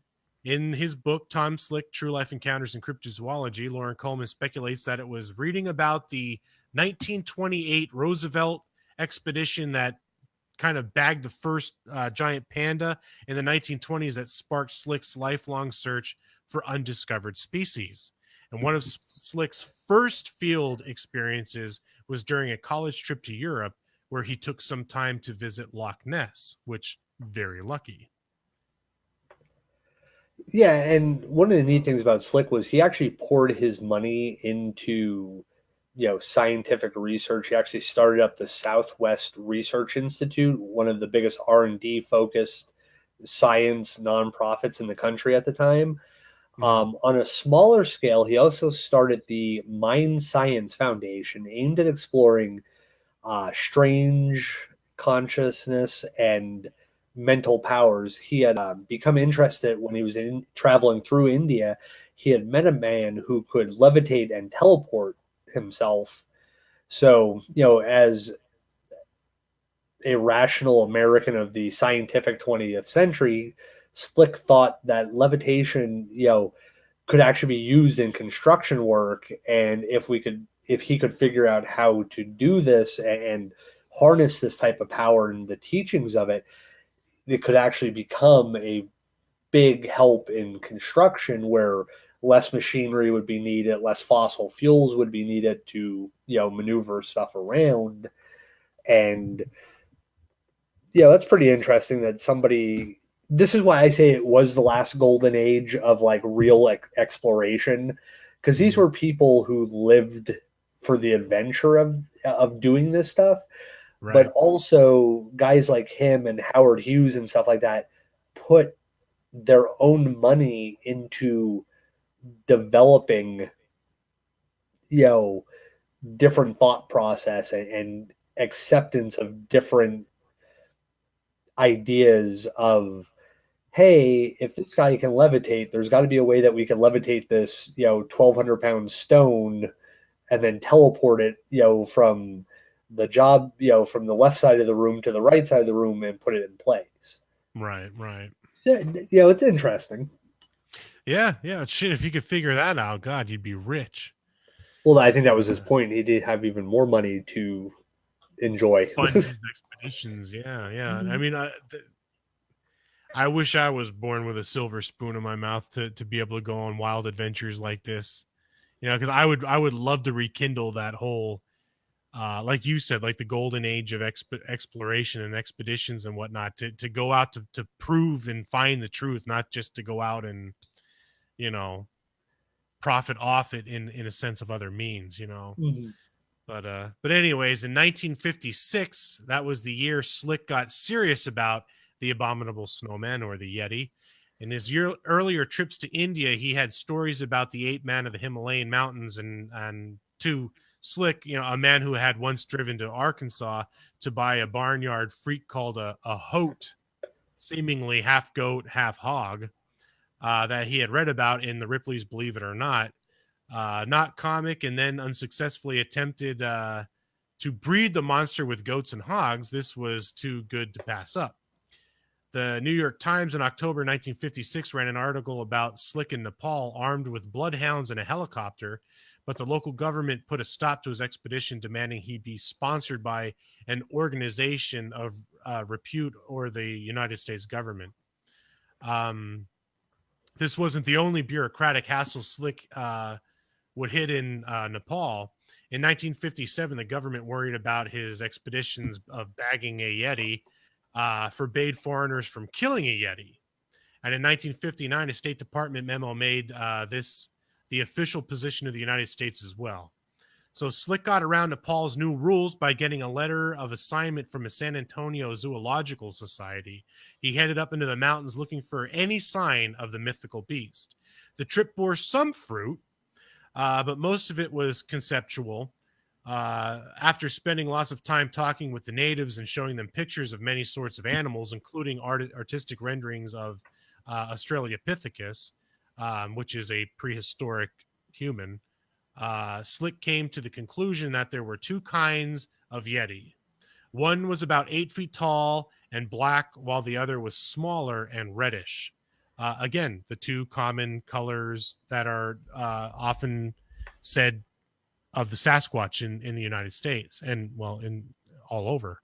In his book, Tom Slick, True Life Encounters in Cryptozoology, Lauren Coleman speculates that it was reading about the 1928 Roosevelt expedition that kind of bagged the first giant panda in the 1920s that sparked Slick's lifelong search for undiscovered species. And one of Slick's first field experiences was during a college trip to Europe, where he took some time to visit Loch Ness, which very lucky. Yeah, and one of the neat things about Slick was he actually poured his money into scientific research. He actually started up the Southwest Research Institute, one of the biggest R&D focused science nonprofits in the country at the time. On a smaller scale, he also started the Mind Science Foundation, aimed at exploring strange consciousness and mental powers. He had become interested when he was traveling through India. He had met a man who could levitate and teleport himself. So, as a rational American of the scientific 20th century, Slick thought that levitation, could actually be used in construction work. And if he could figure out how to do this and harness this type of power and the teachings of it, it could actually become a big help in construction, where less machinery would be needed, less fossil fuels would be needed to, maneuver stuff around. And, that's pretty interesting that this is why I say it was the last golden age of like real exploration, because these were people who lived for the adventure of doing this stuff. Right. But also guys like him and Howard Hughes and stuff like that put their own money into developing, different thought process and acceptance of different ideas of, hey, if this guy can levitate, there's got to be a way that we can levitate this, 1,200-pound stone and then teleport it, from the job, from the left side of the room to the right side of the room and put it in place. Right. Yeah, it's interesting. Yeah. Shit, if you could figure that out, God, you'd be rich. Well, I think that was his point. He did have even more money to enjoy. Fund these expeditions. Yeah. I mean, I wish I was born with a silver spoon in my mouth to be able to go on wild adventures like this. Because I would love to rekindle that whole, like you said, like the golden age of exploration and expeditions and whatnot, to go out to prove and find the truth, not just to go out and, profit off it in a sense of other means, Mm-hmm. But anyways, in 1956, that was the year Slick got serious about the abominable snowman, or the Yeti. In his earlier trips to India, he had stories about the ape man of the Himalayan mountains, and to Slick, a man who had once driven to Arkansas to buy a barnyard freak called a hote, seemingly half goat, half hog, that he had read about in the Ripley's Believe It or Not. Not comic, and then unsuccessfully attempted to breed the monster with goats and hogs. This was too good to pass up. The New York Times in October 1956 ran an article about Slick in Nepal armed with bloodhounds and a helicopter, but the local government put a stop to his expedition, demanding he be sponsored by an organization of repute or the United States government. This wasn't the only bureaucratic hassle Slick would hit in Nepal. In 1957, the government, worried about his expeditions of bagging a Yeti, forbade foreigners from killing a Yeti. And in 1959, a State Department memo made this the official position of the United States as well. So Slick got around Nepal's new rules by getting a letter of assignment from a San Antonio Zoological Society. He headed up into the mountains looking for any sign of the mythical beast. The trip bore some fruit, but most of it was conceptual. After spending lots of time talking with the natives and showing them pictures of many sorts of animals, including artistic renderings of Australopithecus, which is a prehistoric human, Slick came to the conclusion that there were two kinds of Yeti. One was about 8 feet tall and black, while the other was smaller and reddish. Again, the two common colors that are often said of the Sasquatch in the United States and, well, in all over.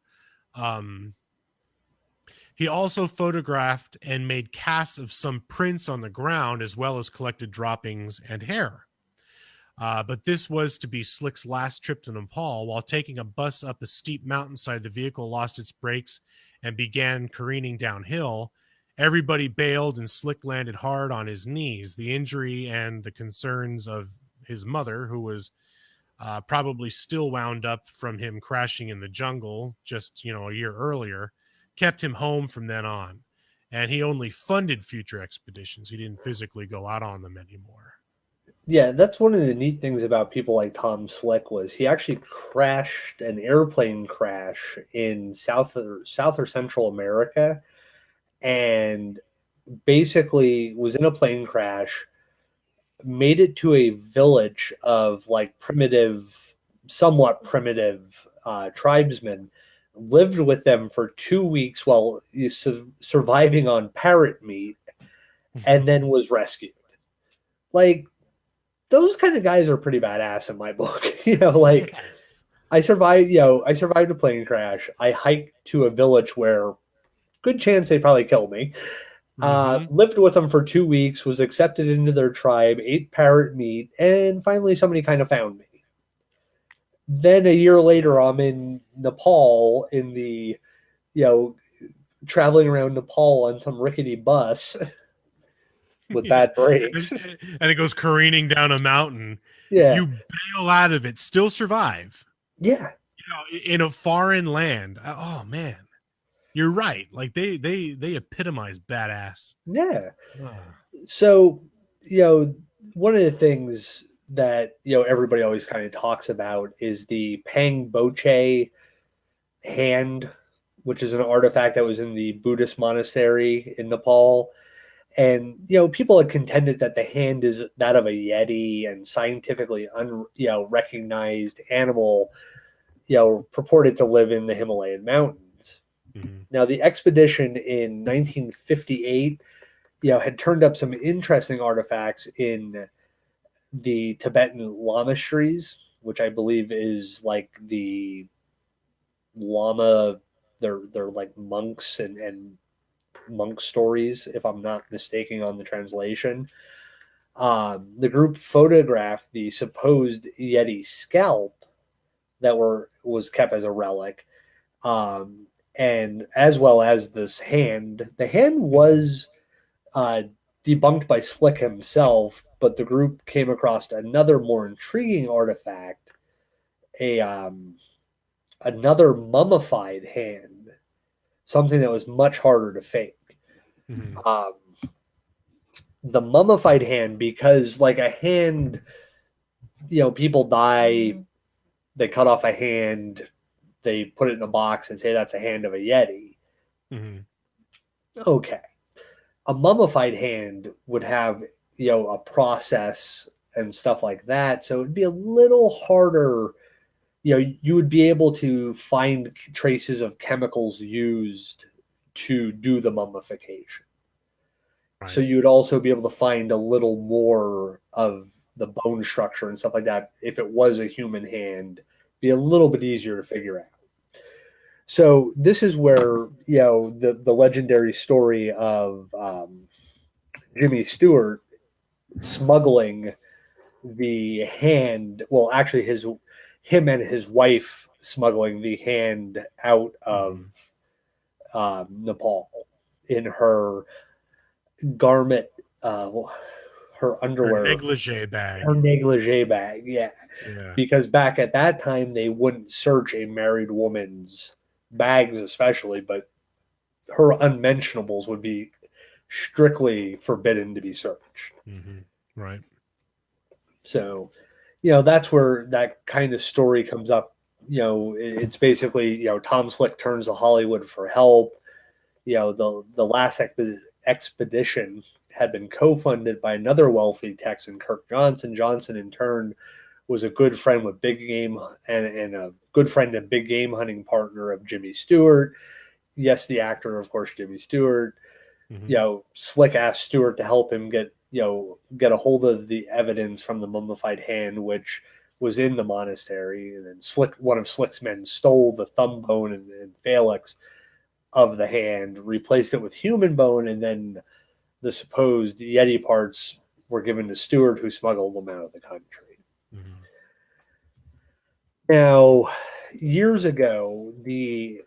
He also photographed and made casts of some prints on the ground, as well as collected droppings and hair. But this was to be Slick's last trip to Nepal. While taking a bus up a steep mountainside, the vehicle lost its brakes and began careening downhill. Everybody bailed, and Slick landed hard on his knees. The injury and the concerns of his mother, who was probably still wound up from him crashing in the jungle just, a year earlier, kept him home from then on. And he only funded future expeditions. He didn't physically go out on them anymore. Yeah, that's one of the neat things about people like Tom Slick was he actually crashed an airplane crash in South or Central America, and basically was in a plane crash, made it to a village of like somewhat primitive tribesmen, lived with them for 2 weeks while surviving on parrot meat, and then was rescued. Like, those kind of guys are pretty badass in my book. Yes. I survived a plane crash. I hiked to a village where good chance they probably killed me. Lived with them for 2 weeks, was accepted into their tribe, ate parrot meat, and finally somebody kind of found me. Then a year later, I'm in Nepal in the, traveling around Nepal on some rickety bus with bad brakes. And it goes careening down a mountain. Yeah. You bail out of it, still survive. Yeah. In a foreign land. Oh man. You're right. Like they epitomize badass. Yeah. So, one of the things that, everybody always kind of talks about is the Pang Boche hand, which is an artifact that was in the Buddhist monastery in Nepal. And, people have contended that the hand is that of a Yeti and scientifically recognized animal, purported to live in the Himalayan mountains. Mm-hmm. Now, the expedition in 1958, had turned up some interesting artifacts in the Tibetan lamaseries, which I believe is like the lama, they're like monks and monk stories, if I'm not mistaken on the translation. The group photographed the supposed Yeti scalp that was kept as a relic, and as well as this hand. The hand was debunked by Slick himself, but the group came across another more intriguing artifact, another mummified hand, something that was much harder to fake. Mm-hmm. The mummified hand, because like a hand, people die, they cut off a hand, they put it in a box and say that's a hand of a Yeti. Mm-hmm. Okay. A mummified hand would have, a process and stuff like that. So it'd be a little harder. You would be able to find traces of chemicals used to do the mummification. Right. So you'd also be able to find a little more of the bone structure and stuff like that. If it was a human hand, be a little bit easier to figure out. So this is where, the legendary story of Jimmy Stewart smuggling the hand, well, actually him and his wife smuggling the hand out of Nepal in her garment, her underwear, her negligee bag. Yeah. Because back at that time they wouldn't search a married woman's bags, especially, but her unmentionables would be strictly forbidden to be searched. Mm-hmm. Right. So, that's where that kind of story comes up. It's basically, Tom Slick turns to Hollywood for help. The last expedition had been co-funded by another wealthy Texan, Kirk Johnson. Johnson, in turn, was a good friend with big game and a good friend and big game hunting partner of Jimmy Stewart. Yes, the actor, of course, Jimmy Stewart. Mm-hmm. Slick asked Stewart to help him get a hold of the evidence from the mummified hand, which was in the monastery. And then one of Slick's men stole the thumb bone and phalanx of the hand, replaced it with human bone, and then the supposed Yeti parts were given to Stewart, who smuggled them out of the country. Mm-hmm. Now, years ago, the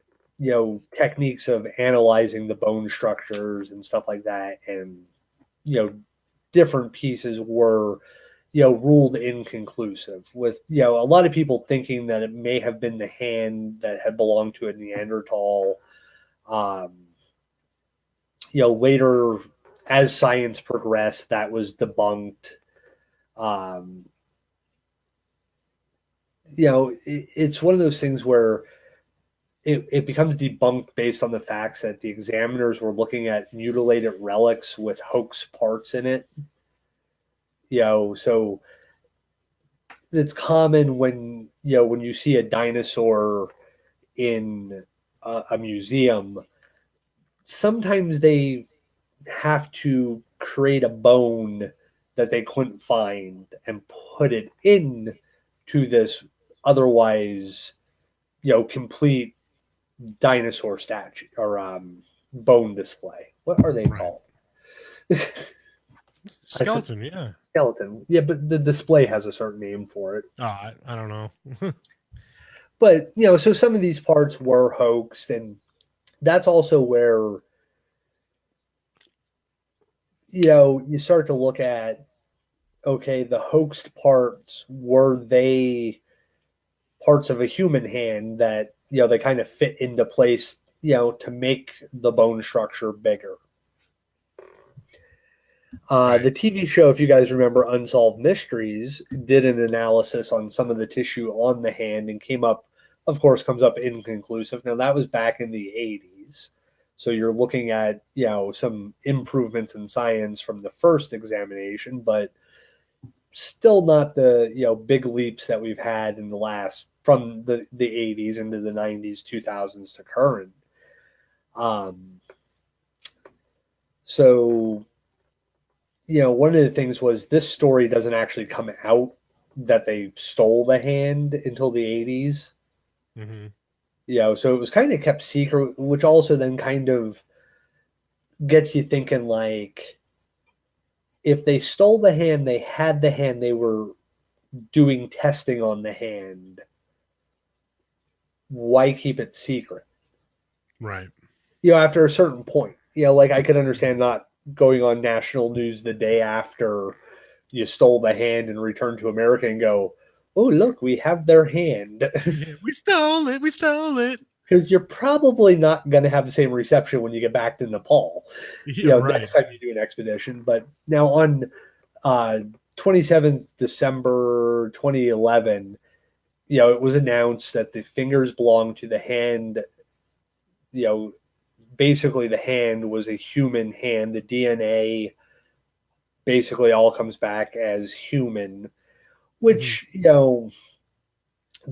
techniques of analyzing the bone structures and stuff like that, and different pieces were ruled inconclusive, with a lot of people thinking that it may have been the hand that had belonged to a Neanderthal. Later, as science progressed, that was debunked. It's one of those things where it becomes debunked based on the facts that the examiners were looking at mutilated relics with hoax parts in it. So it's common when you see a dinosaur in a museum, sometimes they have to create a bone that they couldn't find and put it in to this otherwise, complete dinosaur statue or bone display. What are they called? Skeleton, yeah. Skeleton. Yeah, but the display has a certain name for it. Oh, I don't know. But, so some of these parts were hoaxed, and that's also where, you start to look at, okay, the hoaxed parts, were they parts of a human hand that, they kind of fit into place, to make the bone structure bigger. Right. The TV show, if you guys remember Unsolved Mysteries, did an analysis on some of the tissue on the hand and comes up inconclusive. Now, that was back in the 80s. So you're looking at, some improvements in science from the first examination, but still not the, big leaps that we've had in the last, from the 80s into the 90s, 2000s to current. So one of the things was this story doesn't actually come out that they stole the hand until the 80s. Mm-hmm. So it was kind of kept secret, which also then kind of gets you thinking, like, if they stole the hand, they had the hand, they were doing testing on the hand, why keep it secret? Right. After a certain point, like I could understand not going on national news the day after you stole the hand and returned to America and go, oh, look, we have their hand. Yeah, we stole it. We stole it. Because you're probably not going to have the same reception when you get back to Nepal, Yeah, right. next time you do an expedition. But now on 27th December 2011, it was announced that the fingers belonged to the hand. Basically the hand was a human hand. The DNA basically all comes back as human, which, the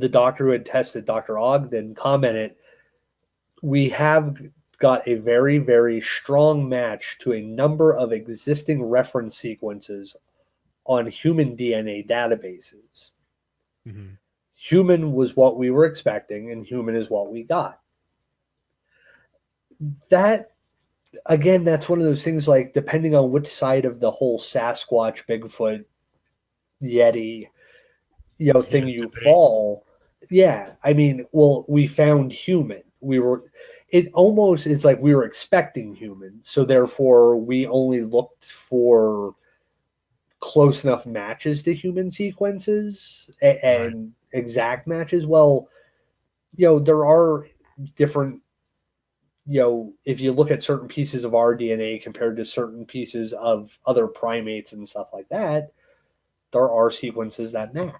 doctor who had tested, Dr. Ogden, commented, we have got a very, very strong match to a number of existing reference sequences on human DNA databases. Mm-hmm. Human was what we were expecting, and human is what we got. That, again, that's one of those things, like, depending on which side of the whole Sasquatch, Bigfoot, Yeti, thing you Debate. fall. Yeah, I mean, well, we found human. It's like we were expecting human, so therefore we only looked for close enough matches to human sequences and exact matches. Well, there are different, if you look at certain pieces of our DNA compared to certain pieces of other primates and stuff like that, there are sequences that match.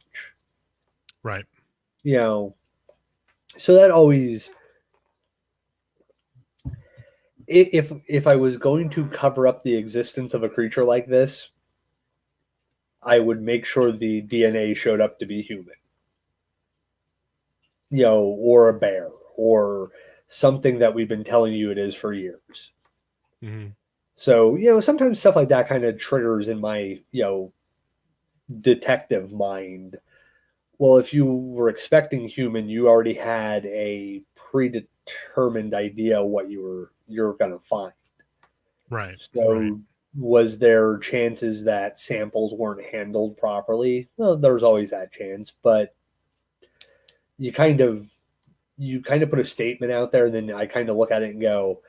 Right. So that always, if I was going to cover up the existence of a creature like this, I would make sure the DNA showed up to be human, or a bear, or something that we've been telling you it is for years. Mm-hmm. So, sometimes stuff like that kind of triggers in my, detective mind. Well, if you were expecting human, you already had a predetermined idea what you're going to find. Right. So, right. was there chances that samples weren't handled properly? Well, there's always that chance, but you kind of put a statement out there, and then I kind of look at it and go,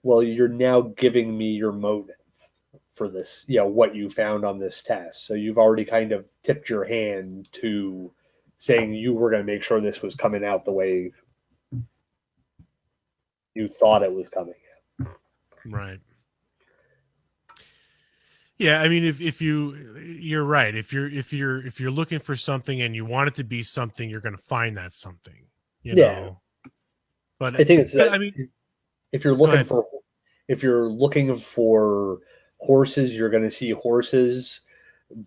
well, you're now giving me your motive for this, what you found on this test. So you've already kind of tipped your hand to saying you were going to make sure this was coming out the way you thought it was coming out. Right. Yeah, I mean, if you're right. If you're looking for something and you want it to be something, you're going to find that something. Yeah. But I think it's that. I mean, if you're looking for horses, you're going to see horses.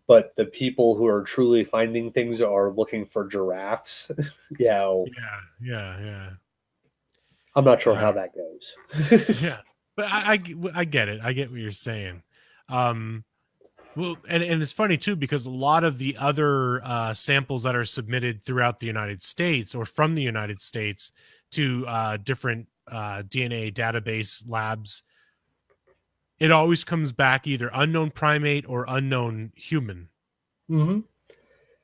But the people who are truly finding things are looking for giraffes. Yeah. I'm not sure how that goes. Yeah, but I get it. I get what you're saying. Well, and it's funny too, because a lot of the other samples that are submitted throughout the United States or from the United States to different DNA database labs, it always comes back either unknown primate or unknown human. Mm-hmm.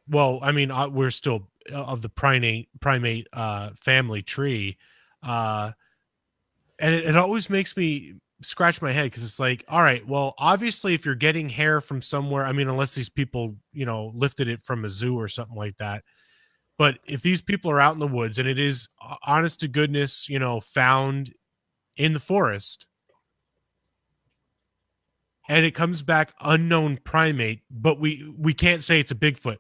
Well, I mean, we're still of the primate family tree, and it always makes me scratch my head because it's like, all right, well, obviously, if you're getting hair from somewhere, I mean, unless these people, lifted it from a zoo or something like that. But if these people are out in the woods and it is honest to goodness, found in the forest, and it comes back unknown primate, but we can't say it's a Bigfoot.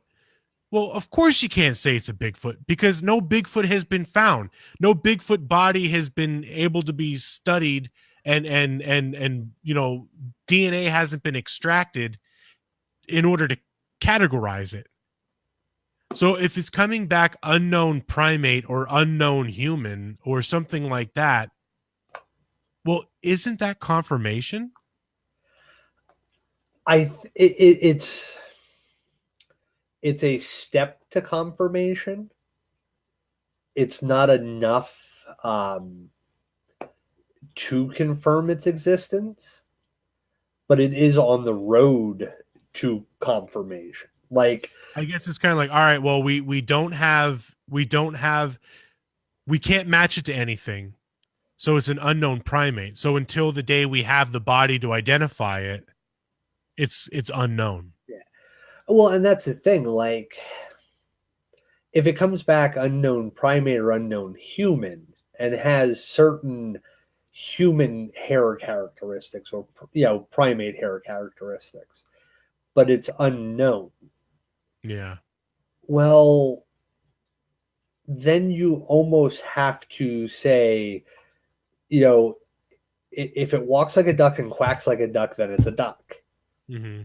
Well, of course you can't say it's a Bigfoot because no Bigfoot has been found. No Bigfoot body has been able to be studied, and DNA hasn't been extracted in order to categorize it. So if it's coming back unknown primate or unknown human or something like that, well, isn't that confirmation? It's a step to confirmation. It's not enough to confirm its existence, but it is on the road to confirmation. Like, I guess it's kind of like, all right, well, we can't match it to anything. So it's an unknown primate. So until the day we have the body to identify it, it's unknown. yeah. Well, and that's the thing. Like, if it comes back unknown primate or unknown human and has certain human hair characteristics or primate hair characteristics, but it's unknown. Yeah. Well, then you almost have to say, if it walks like a duck and quacks like a duck, then it's a duck. Mm-hmm.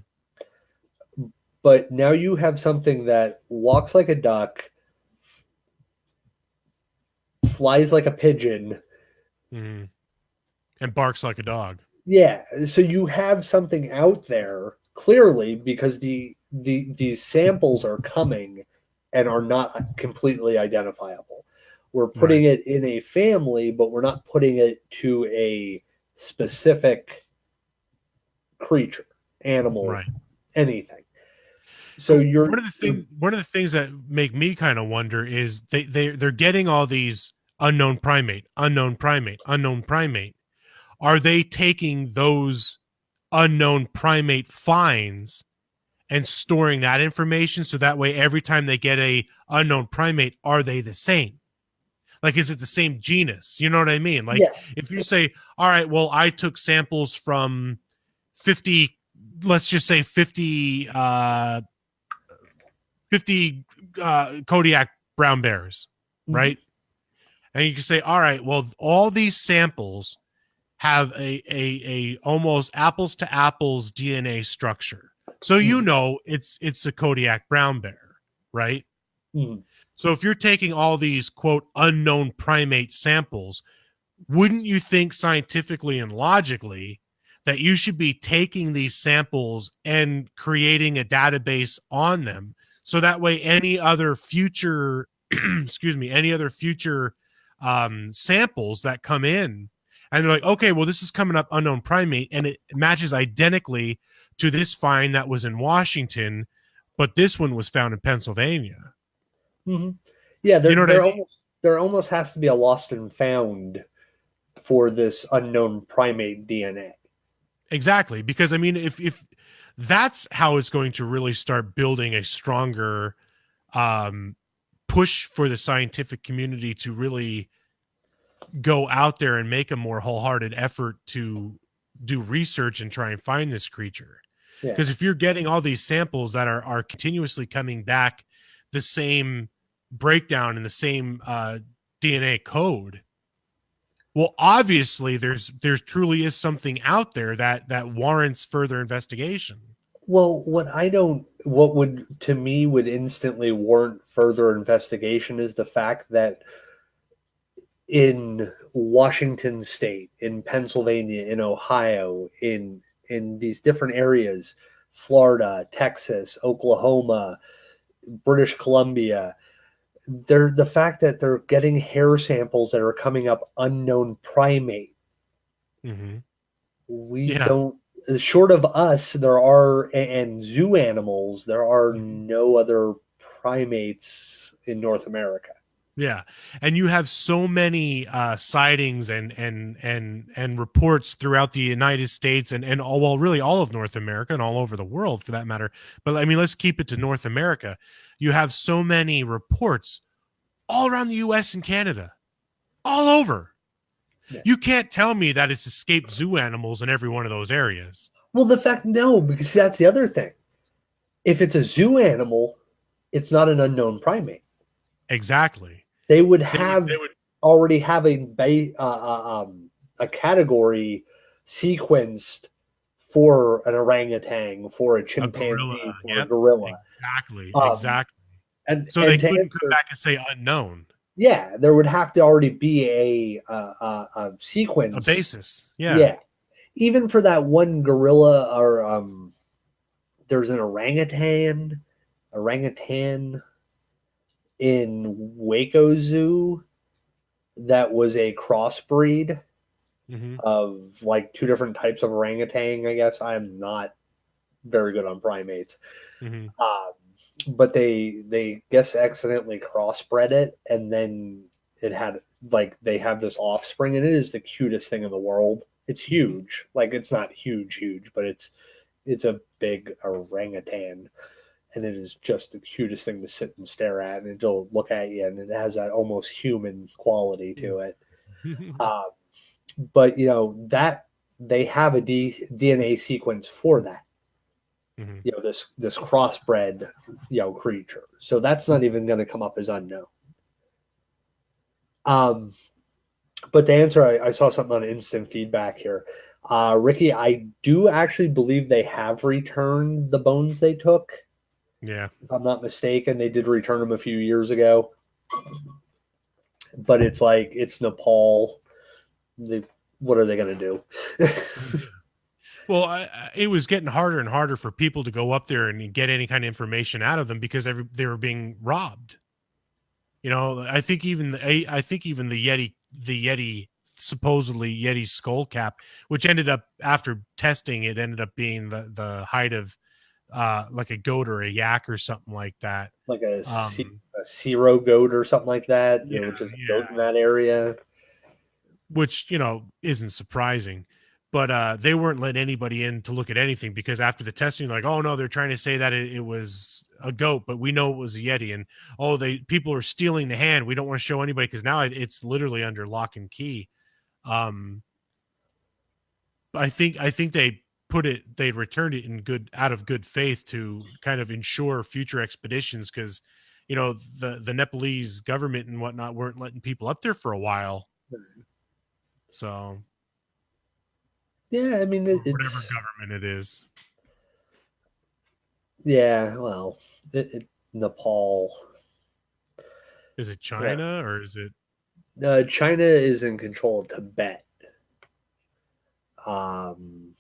But now you have something that walks like a duck, flies like a pigeon, Mm-hmm. And barks like a dog. Yeah, so you have something out there clearly because these samples are coming and are not completely identifiable. We're putting it in a family, but we're not putting it to a specific creature, animal, Right. anything. So one of the things that make me kind of wonder is they're getting all these unknown primate. Are they taking those unknown primate finds and storing that information so that way every time they get a unknown primate, are they the same? Like, is it the same genus? You know what I mean? Like, if you say, all right, well, I took samples from 50, let's just say 50 Kodiak brown bears, right? And you can say, all right, well, all these samples have a almost apples to apples DNA structure. So it's a Kodiak brown bear, right? Mm-hmm. So if you're taking all these quote unknown primate samples, wouldn't you think scientifically and logically that you should be taking these samples and creating a database on them so that way any other future samples that come in and they're like, okay, well, this is coming up unknown primate and it matches identically to this find that was in Washington, but this one was found in Pennsylvania. Mm-hmm. Yeah, there almost has to be a lost and found for this unknown primate DNA. Exactly, because I mean, if that's how it's going to really start building a stronger push for the scientific community to really go out there and make a more wholehearted effort to do research and try and find this creature. Because if you're getting all these samples that are continuously coming back the same breakdown and the same DNA code, well, obviously there's truly is something out there that warrants further investigation. Well, what would to me would instantly warrant further investigation is the fact that in Washington State, in Pennsylvania, in Ohio, in these different areas, Florida, Texas, Oklahoma, British Columbia, the fact that they're getting hair samples that are coming up unknown primate. Mm-hmm. We don't short of us, there are, and zoo animals, there are Mhm. no other primates in North America. Yeah, and you have so many sightings and reports throughout the United States and all, well, really all of North America and all over the world for that matter. But I mean, let's keep it to North America. You have so many reports all around the U.S. and Canada, all over. Yeah. You can't tell me that it's escaped zoo animals in every one of those areas. Well, no, because that's the other thing. If it's a zoo animal, it's not an unknown primate. Exactly. They would They would already have a category sequenced for an orangutan, for a a gorilla. chimpanzee, for a Yep. gorilla. Exactly. Um, Exactly. So they and to couldn't come answer, back and say unknown. yeah, there would have to already be a A sequence. basis. Yeah. Yeah, even for that one gorilla, or there's an orangutan in Waco Zoo that was a crossbreed Mm-hmm. of like two different types of orangutan. I guess I'm not very good on primates, Mm-hmm. but they guess accidentally crossbred it, and then it had, like, they have this offspring, and it is the cutest thing in the world. It's huge, like it's not huge, but it's a big orangutan, and it is just the cutest thing to sit and stare at, and it'll look at you, and it has that almost human quality to it. Um, but that they have a DNA sequence for that. Mm-hmm. This crossbred creature. So that's not even going to come up as unknown. Um, but to answer, I saw something on instant feedback here. Ricky, I do actually believe they have returned the bones they took. Yeah. If I'm not mistaken, they did return them a few years ago. But it's like, it's Nepal. What are they going to do? Well, it was getting harder and harder for people to go up there and get any kind of information out of them because they were being robbed. I think even the Yeti supposedly Yeti skull cap, which ended up, after testing, it ended up being the height of like a goat or a yak or something like that. Like Um, a Ciro goat or something like that, yeah, which is a yeah, goat in that area. which isn't surprising. But they weren't letting anybody in to look at anything because after the testing, like, oh no, they're trying to say that it was a goat, but we know it was a Yeti, and people are stealing the hand. We don't want to show anybody because now it's literally under lock and key. Um, I think they returned it in out of good faith to kind of ensure future expeditions because the Nepalese government and whatnot weren't letting people up there for a while. So Yeah, I mean, whatever it's, government it is. yeah. Well, Nepal. Is it Yeah, China or is it? China is in control of Tibet. Um,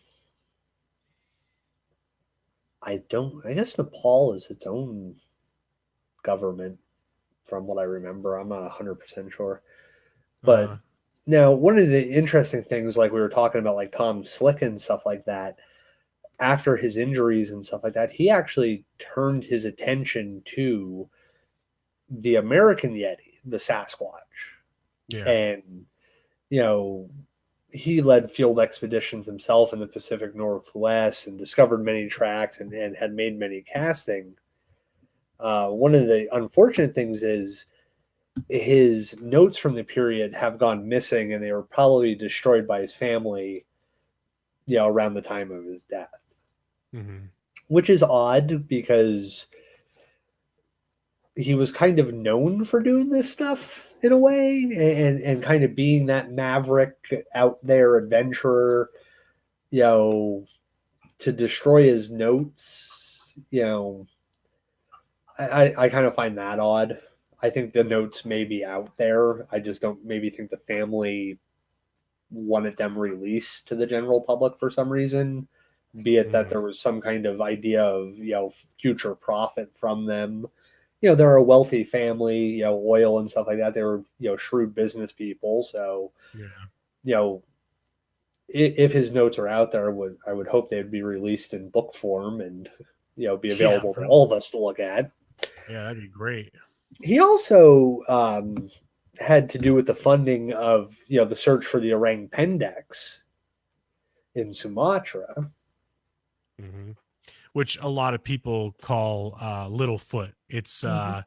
I don't. I guess Nepal is its own government, from what I remember. I'm not 100% sure. But Uh, now, one of the interesting things, like we were talking about, like Tom Slick and stuff like that, after his injuries and stuff like that, he actually turned his attention to the American Yeti, the Sasquatch. yeah. And, you know, he led field expeditions himself in the Pacific Northwest and discovered many tracks, and had made many casting. One of the unfortunate things is his notes from the period have gone missing, and they were probably destroyed by his family, around the time of his death, Hmm. which is odd because he was kind of known for doing this stuff in a way, and kind of being that maverick, out there adventurer, you know, to destroy his notes, I kind of find that odd. I think the notes may be out there. I just don't maybe think the family wanted them released to the general public for some reason, be it that Hmm. there was some kind of idea of, future profit from them. They're a wealthy family, oil and stuff like that. They were, shrewd business people. So, Yeah. you know, if his notes are out there, I would hope they'd be released in book form and be available for all of us to look at. Yeah, that'd be great. He also had to do with the funding of the search for the orang pendeks in Sumatra. Mm-hmm. Which a lot of people call Littlefoot. It's I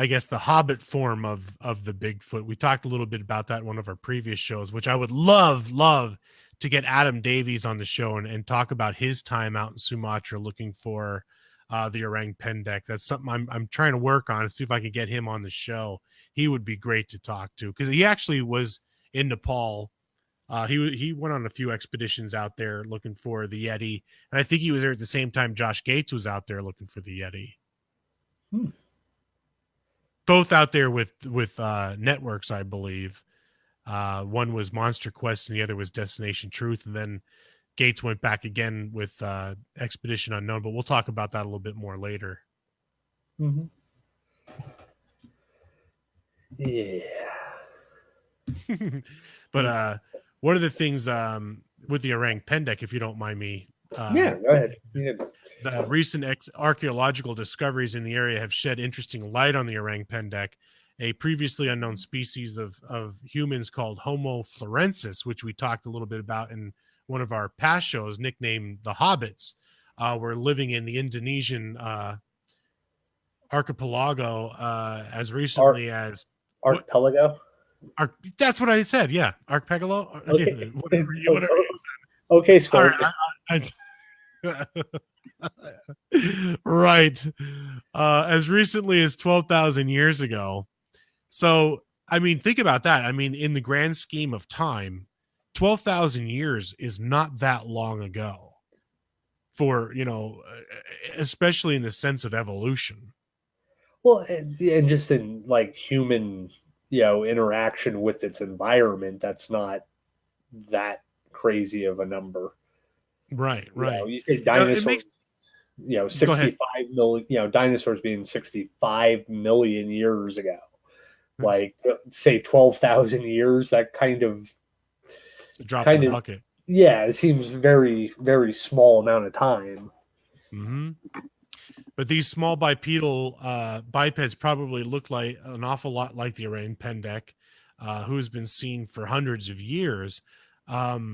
guess the Hobbit form of the Bigfoot. We talked a little bit about that in one of our previous shows, which I would love to get Adam Davies on the show and talk about his time out in Sumatra looking for the orang pendek. That's something I'm trying to work on, see if I can get him on the show. He would be great to talk to because he actually was in Nepal. He went on a few expeditions out there looking for the Yeti, and I think he was there at the same time Josh Gates was out there looking for the Yeti. Both out there with networks, I believe. One was Monster Quest and the other was Destination Truth, and then Gates went back again with Expedition Unknown, but we'll talk about that a little bit more later. Mm-hmm. Yeah. But one of the things with the orang pendek, if you don't mind me. Yeah, go ahead. Yeah. The recent archaeological discoveries in the area have shed interesting light on the orang pendek, a previously unknown species of humans called Homo florensis, which we talked a little bit about in one of our past shows, nicknamed the Hobbits. Were living in the Indonesian archipelago as recently as archipelago. That's what I said. Yeah, archipelago. Okay. whatever Okay, Squirt. Right. As recently as 12,000 years ago. So, I mean, think about that. I mean, in the grand scheme of time, 12,000 years is not that long ago for, especially in the sense of evolution. Well, and just in like human, interaction with its environment, that's not that crazy of a number. Right. You say dinosaurs, 65 million, dinosaurs being 65 million years ago. Like, say 12,000 years, that kind of it's a drop in the bucket. Yeah, it seems very, very small amount of time. Mm-hmm. But these small bipedal bipeds probably look like an awful lot like the orang pendek, who's been seen for hundreds of years. But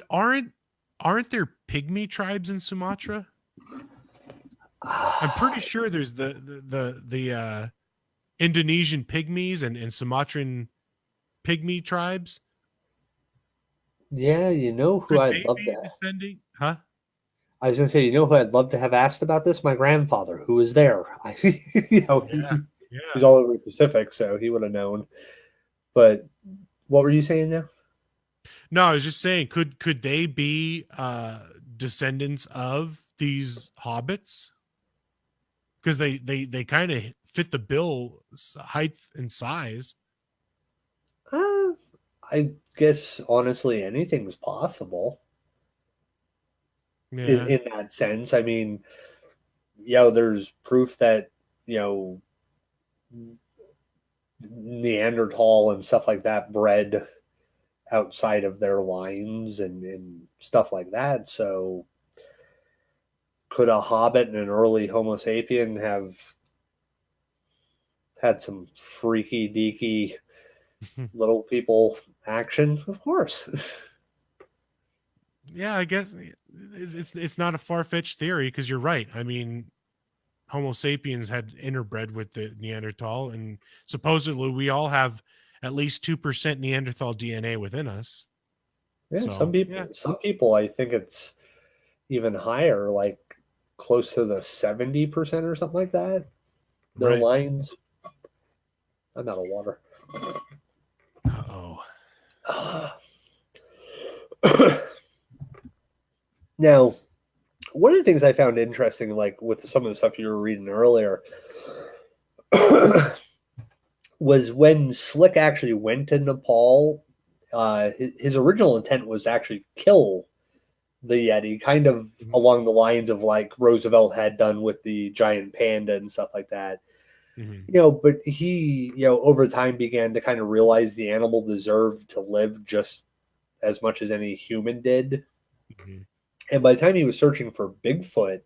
aren't there pygmy tribes in Sumatra? I'm pretty sure there's the Indonesian pygmies and Sumatran pygmy tribes. Yeah, who I'd love to descending, huh? I was going to say, who I'd love to have asked about this? My grandfather, who was there. He's all over the Pacific, so he would have known. But what were you saying now? No, I was just saying, could they be descendants of these hobbits? Because they kind of fit the bill, height and size. I guess honestly, anything's possible. Yeah. In that sense, I mean, there's proof that Neanderthal and stuff like that bred outside of their lines and stuff like that. So could a hobbit and an early Homo sapien have had some freaky deaky little people action? Of course. Yeah, I guess it's not a far-fetched theory because you're right. I mean, Homo sapiens had interbred with the Neanderthal, and supposedly we all have at least 2% Neanderthal DNA within us. Yeah, so, some people, I think it's even higher, like close to the 70% or something like that. Their lines. I'm out of water. Uh-oh. Now, one of the things I found interesting, like with some of the stuff you were reading earlier, was when Slick actually went to Nepal, his original intent was to actually kill the Yeti, kind of along the lines of like Roosevelt had done with the giant panda and stuff like that. Mhm. But he, over time began to kind of realize the animal deserved to live just as much as any human did. Mhm. And by the time he was searching for Bigfoot,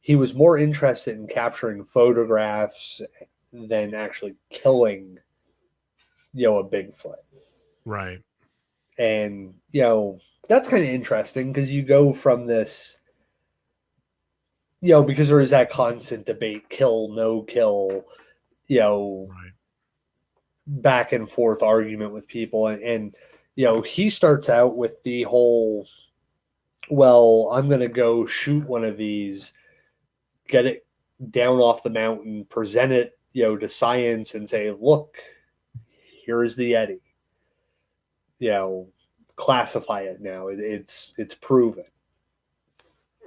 he was more interested in capturing photographs than actually killing, a Bigfoot. Right. And, that's kind of interesting because you go from this, because there is that constant debate, kill, no kill, Right. back and forth argument with people. And he starts out with the whole, well, I'm going to go shoot one of these, get it down off the mountain, present it, to science and say, look, here is the Yeti. You know, classify it now. It's proven.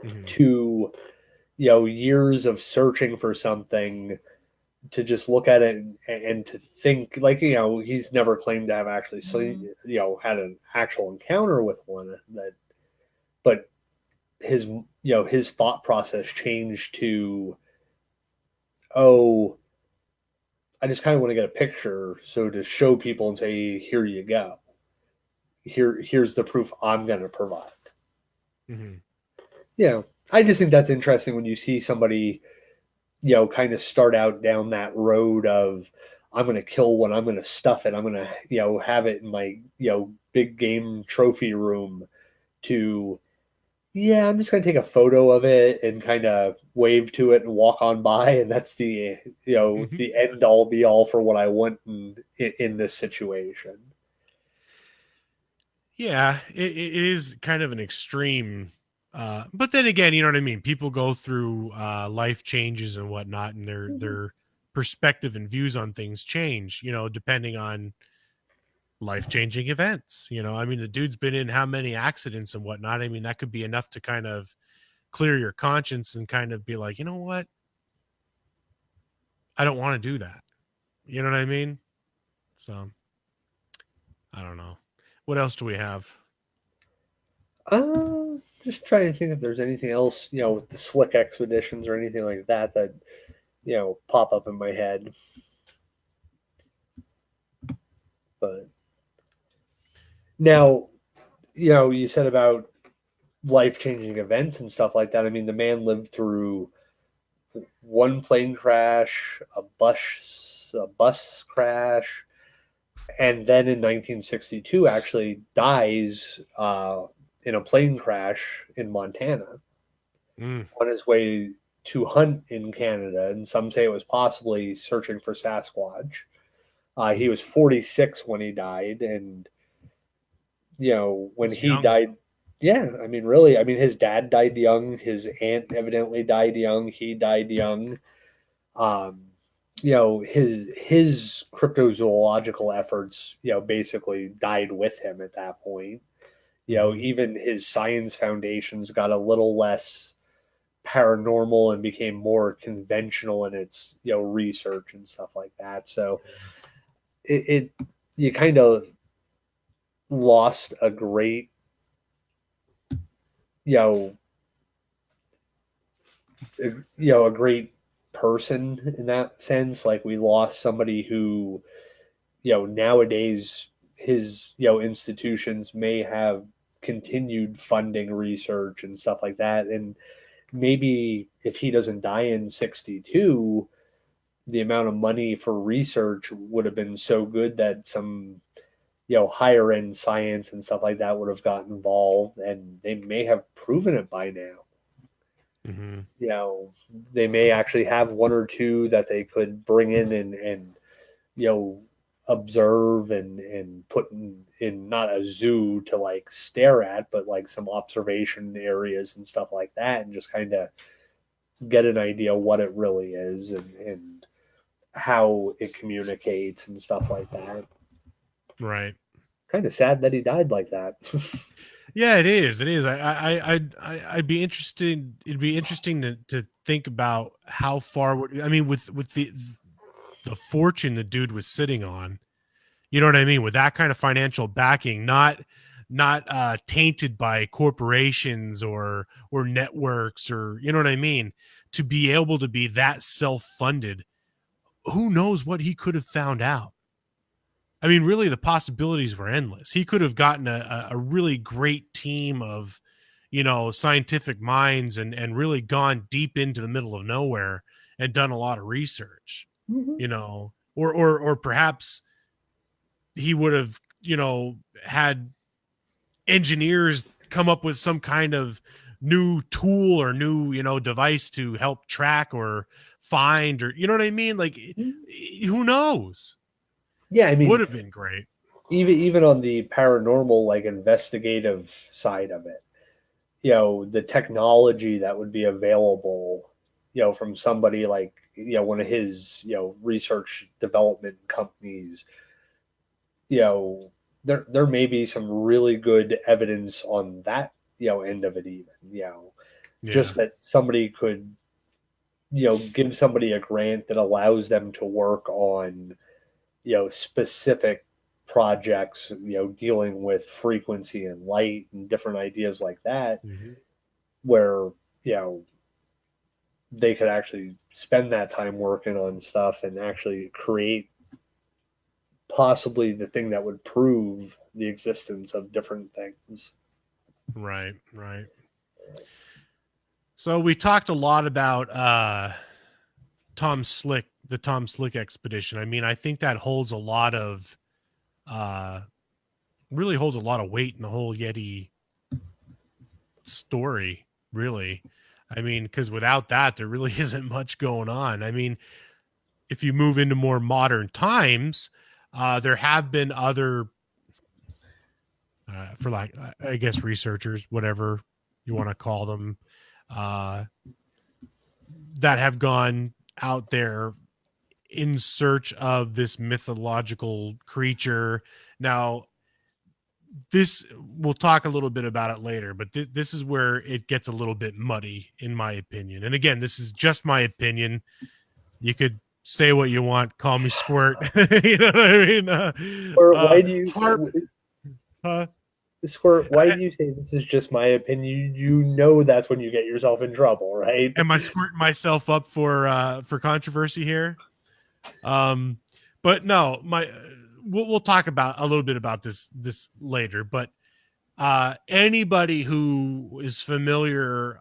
Mhm. To years of searching for something, to just look at it and to think like he's never claimed to have actually had an actual encounter with one that, but his thought process changed to, oh, I just kind of want to get a picture so to show people and say, here you go, here's the proof I'm going to provide. Mhm. I just think that's interesting when you see somebody kind of start out down that road of, I'm going to kill one, I'm going to stuff it, I'm going to, have it in my, big game trophy room, to, yeah, I'm just going to take a photo of it and kind of wave to it and walk on by. And that's the, Mhm. the end all be all for what I want in this situation. Yeah, it is kind of an extreme. But then again, you know what I mean? People go through life changes and whatnot, and their perspective and views on things change, depending on life changing events. I mean, the dude's been in how many accidents and whatnot. I mean, that could be enough to kind of clear your conscience and kind of be like, you know what? I don't want to do that. You know what I mean? So I don't know. What else do we have? Just trying to think if there's anything else, with the slick expeditions or anything like that that, pop up in my head. But now, you said about life changing events and stuff like that. I mean, the man lived through one plane crash, a bus crash, and then in 1962 actually dies in a plane crash in Montana Mm, on his way to hunt in Canada, and some say it was possibly searching for Sasquatch. He mm. was 46 when he died, and when He's he young. died, yeah, I mean, really, I mean, his dad died young, his aunt evidently died young, he died young. Um, his cryptozoological efforts, basically died with him at that point. Hmm. Even his science foundations got a little less paranormal and became more conventional in its research and stuff like that. So it you kind of lost a great you know a great person in that sense. Like, we lost somebody who, nowadays his institutions may have continued funding research and stuff like that, and maybe if he doesn't die in 62, the amount of money for research would have been so good that some higher end science and stuff like that would have gotten involved, and they may have proven it by now. Hmm. you know they may actually have one or two that they could bring in and you know observe and put in not a zoo to like stare at, but like some observation areas and stuff like that, and just kind of get an idea what it really is, and how it communicates and stuff like that. Right. Kind of sad that he died like that. Yeah, it is. It is. I'd be interested. It'd be interesting to think about how far. I mean, with the fortune the dude was sitting on. You know what I mean? With that kind of financial backing, not tainted by corporations or networks, or you know what I mean, to be able to be that self funded. who knows what he could have found out? I mean, really, the possibilities were endless. He could have gotten a really great team of, scientific minds and really gone deep into the middle of nowhere and done a lot of research, or perhaps he would have, had engineers come up with some kind of new tool or new, device to help track or find, or, you know what I mean? Like, who knows? Yeah, I mean, Would have been great. even on the paranormal, like, investigative side of it, the technology that would be available, from somebody like, one of his, research development companies, there may be some really good evidence on that, end of it even, just that somebody could, give somebody a grant that allows them to work on, specific projects, dealing with frequency and light and different ideas like that, where, they could actually spend that time working on stuff and actually create possibly the thing that would prove the existence of different things. Right. So we talked a lot about the Tom Slick expedition. I mean, I think that holds a lot of really holds a lot of weight in the whole Yeti story, really. I mean, because without that, there really isn't much going on. I mean, if you move into more modern times, there have been other, for like, I guess, researchers, whatever you want to call them, that have gone out there in search of this mythological creature. Now, this, we'll talk a little bit about it later, but this is where it gets a little bit muddy, in my opinion. And again, this is just my opinion. You could say what you want, call me Squirt. You know what I mean? Or why do you Squirt, why do you say this is just my opinion? You know that's when you get yourself in trouble, right? Am I squirting myself up for controversy here? But no, we'll talk about a little bit about this later. But anybody who's familiar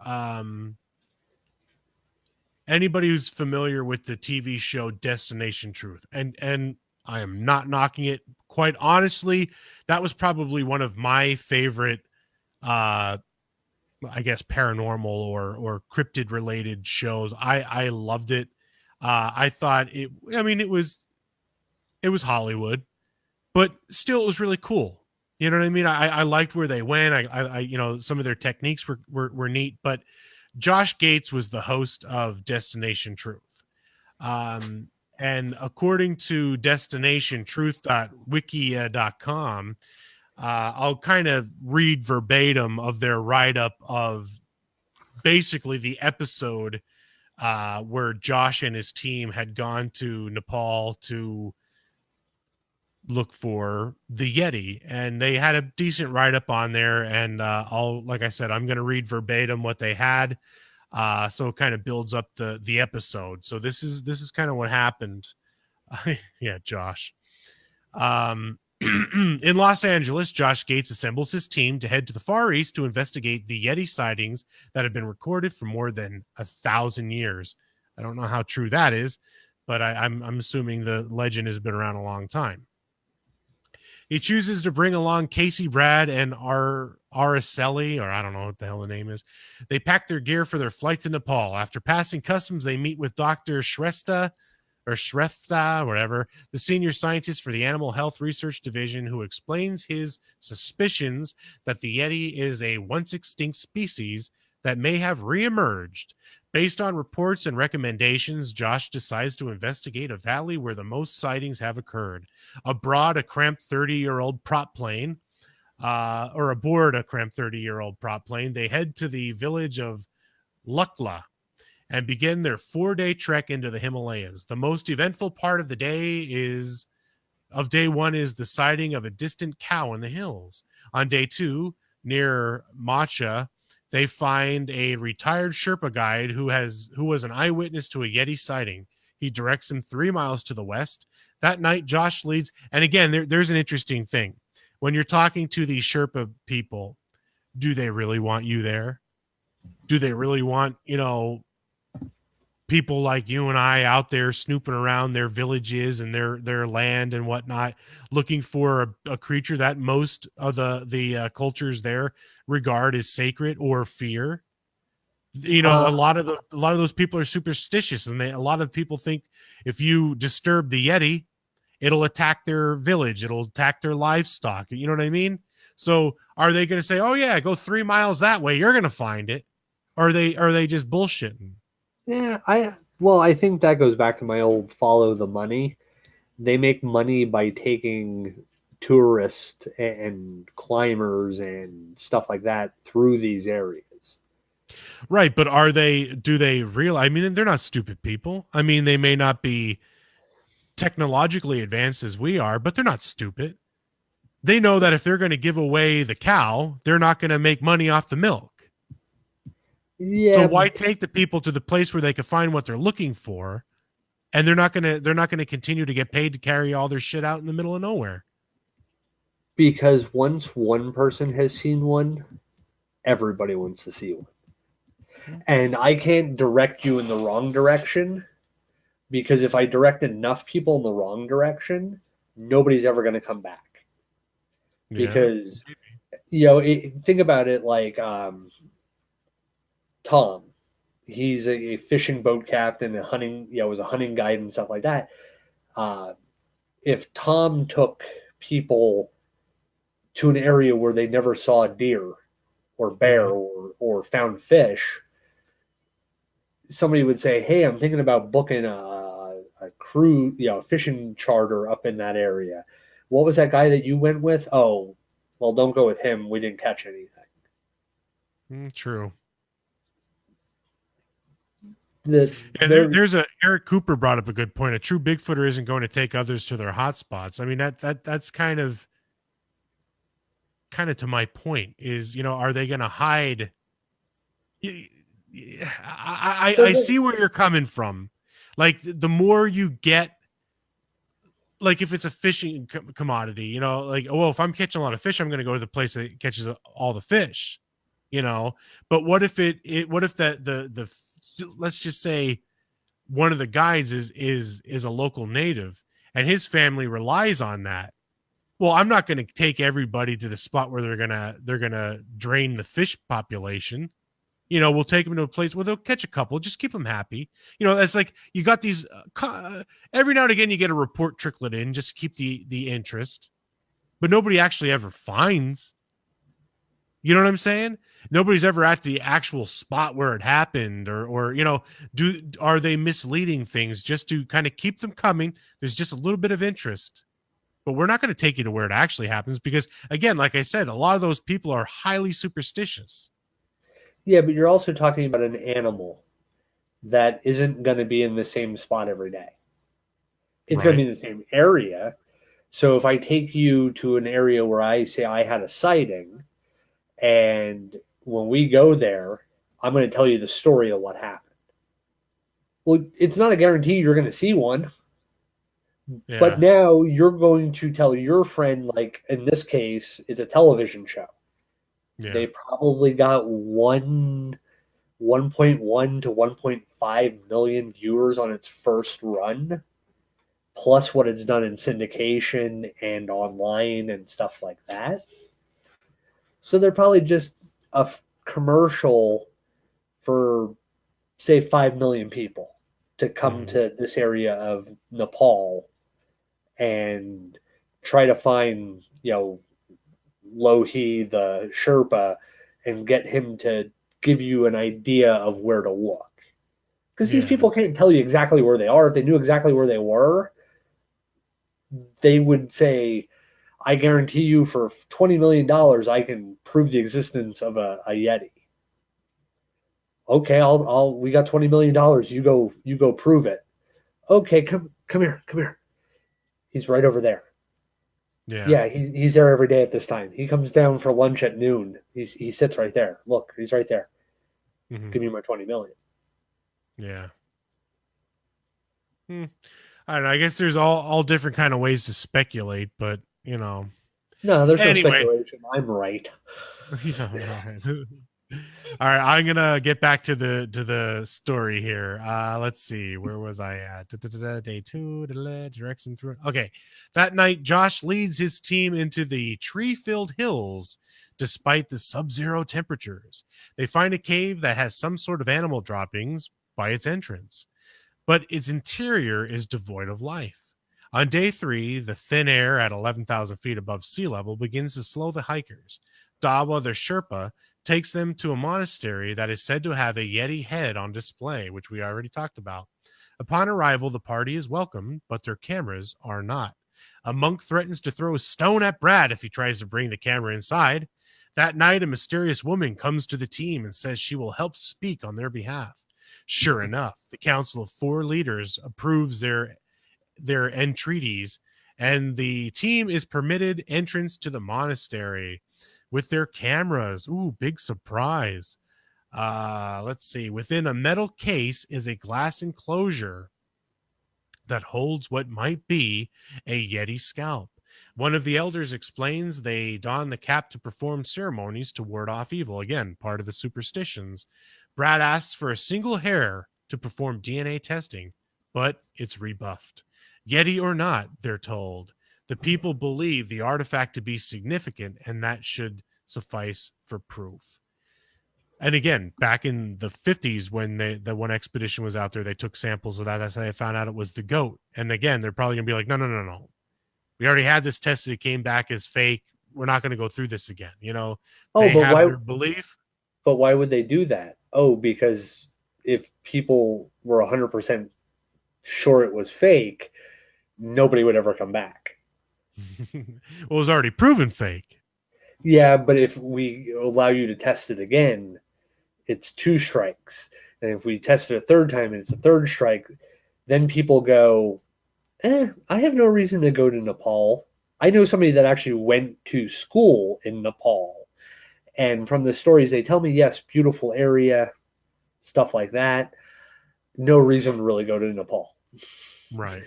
with the TV show Destination Truth, and I am not knocking it. Quite honestly, that was probably one of my favorite, I guess, paranormal or cryptid related shows. I loved it. I thought it was Hollywood, but still it was really cool. You know what I mean? I liked where they went. I some of their techniques were neat, but Josh Gates was the host of Destination Truth. And according to destinationtruth.wiki.com, I'll kind of read verbatim of their write-up of basically the episode where Josh and his team had gone to Nepal to look for the Yeti, and they had a decent write-up on there. And like I said, I'm going to read verbatim what they had. So it kind of builds up the episode. So this is kind of what happened. Yeah, Josh. In Los Angeles, Josh Gates assembles his team to head to the Far East to investigate the Yeti sightings that have been recorded for more than 1,000 years. I don't know how true that is, but I'm assuming the legend has been around a long time. He chooses to bring along Casey Brad and Araceli, or I don't know what the hell the name is. They pack their gear for their flight to Nepal. After passing customs, they meet with Dr. Shrestha, whatever, the senior scientist for the Animal Health Research Division, who explains his suspicions that the Yeti is a once extinct species that may have reemerged. Based on reports and recommendations, Josh decides to investigate a valley where the most sightings have occurred. Aboard a cramped 30-year-old prop plane, they head to the village of Lukla and begin their 4-day trek into the Himalayas. The most eventful part of day one is the sighting of a distant cow in the hills. On day 2, near Macha, they find a retired Sherpa guide who was an eyewitness to a Yeti sighting. He directs him 3 miles to the west. That night, Josh leads. And again, there's an interesting thing. When you're talking to these Sherpa people, do they really want you there? Do they really want, people like you and I out there snooping around their villages and their land and whatnot, looking for a creature that most of the cultures there regard as sacred or fear? A lot of those people are superstitious, and a lot of people think if you disturb the Yeti, it'll attack their village, it'll attack their livestock. You know what I mean? So are they going to say, "Oh yeah, go 3 miles that way, you're going to find it"? Or are they just bullshitting? Yeah, I think that goes back to my old follow the money. They make money by taking tourists and climbers and stuff like that through these areas. Right, but do they realize? I mean, they're not stupid people. I mean, they may not be technologically advanced as we are, but they're not stupid. They know that if they're going to give away the cow, they're not going to make money off the milk. Yeah. So why take the people to the place where they can find what they're looking for, and they're not going to continue to get paid to carry all their shit out in the middle of nowhere? Because once one person has seen one, everybody wants to see one. And I can't direct you in the wrong direction, because if I direct enough people in the wrong direction, nobody's ever going to come back. Because, think about it like Tom. He's a fishing boat captain, was a hunting guide and stuff like that. If Tom took people to an area where they never saw a deer or bear or found fish, somebody would say, "Hey, I'm thinking about booking a cruise, a fishing charter up in that area. What was that guy that you went with? Oh, well, don't go with him. We didn't catch anything." True. There's Eric Cooper brought up a good point. A true Bigfooter isn't going to take others to their hot spots. I mean, that's kind of to my point is, are they going to hide? I see where you're coming from. Like, the more you get, like, if it's a fishing commodity, if I'm catching a lot of fish, I'm going to go to the place that catches all the fish, but what if what if the let's just say one of the guides is a local native and his family relies on that. Well, I'm not going to take everybody to the spot where they're going to drain the fish population. We'll take them to a place where they'll catch a couple, just keep them happy. That's like, you got these, every now and again, you get a report trickling in just to keep the interest, but nobody actually ever finds. You know what I'm saying? Nobody's ever at the actual spot where it happened, or are they misleading things just to kind of keep them coming? There's just a little bit of interest, but we're not going to take you to where it actually happens, because, again, like I said, a lot of those people are highly superstitious. Yeah, but you're also talking about an animal that isn't going to be in the same spot every day. It's going to be in the same area. So if I take you to an area where I say I had a sighting, and when we go there, I'm going to tell you the story of what happened. Well, it's not a guarantee you're going to see one. Yeah. But now you're going to tell your friend, like in this case, it's a television show. Yeah. They probably got 1.1 to 1.5 million viewers on its first run, plus what it's done in syndication and online and stuff like that. So they're probably just a commercial for, say, 5 million people to come to this area of Nepal and try to find, Lohi, the Sherpa, and get him to give you an idea of where to look. Because these people can't tell you exactly where they are. If they knew exactly where they were, they would say, I guarantee you for $20 million, I can prove the existence of a Yeti. Okay, we got $20 million. You go prove it. Okay, come here. He's right over there. Yeah, he's there every day at this time. He comes down for lunch at noon. He sits right there. Look, he's right there. Give me my $20 million. Yeah. I don't know. I guess there's all different kind of ways to speculate, but you know. No, there's no Anyway, speculation. I'm right. yeah, all right. All right, I'm gonna get back to the story here. Let's see, where was I at? Day two, directs him through. Okay, that night, Josh leads his team into the tree-filled hills, despite the sub-zero temperatures. They find a cave that has some sort of animal droppings by its entrance, but its interior is devoid of life. On day three, the thin air at 11,000 feet above sea level begins to slow the hikers. Dawa, the Sherpa, takes them to a monastery that is said to have a Yeti head on display, which we already talked about. Upon arrival, the party is welcomed, but their cameras are not. A monk threatens to throw a stone at Brad if he tries to bring the camera inside. That night, a mysterious woman comes to the team and says she will help speak on their behalf. Sure enough, the Council of Four Leaders approves their entreaties, and the team is permitted entrance to the monastery with their cameras. Ooh, big surprise. Let's see. Within a metal case is a glass enclosure that holds what might be a Yeti scalp. One of the elders explains they don the cap to perform ceremonies to ward off evil. Again, part of the superstitions. Brad asks for a single hair to perform DNA testing, but it's rebuffed. Yeti or not, they're told. The people believe the artifact to be significant, and that should suffice for proof. And again, back in the 50s, when the one expedition was out there, they took samples of that. That's how they found out it was the goat. And again, they're probably going to be like, no. We already had this tested. It came back as fake. We're not going to go through this again. You know, they have their belief. But why would they do that? Oh, because if people were 100% sure it was fake, nobody would ever come back. Well, it was already proven fake. Yeah, but if we allow you to test it again, it's 2 strikes. And if we test it a third time and it's a third strike, then people go, I have no reason to go to Nepal. I know somebody that actually went to school in Nepal. And from the stories they tell me, yes, beautiful area, stuff like that. No reason to really go to Nepal. Right.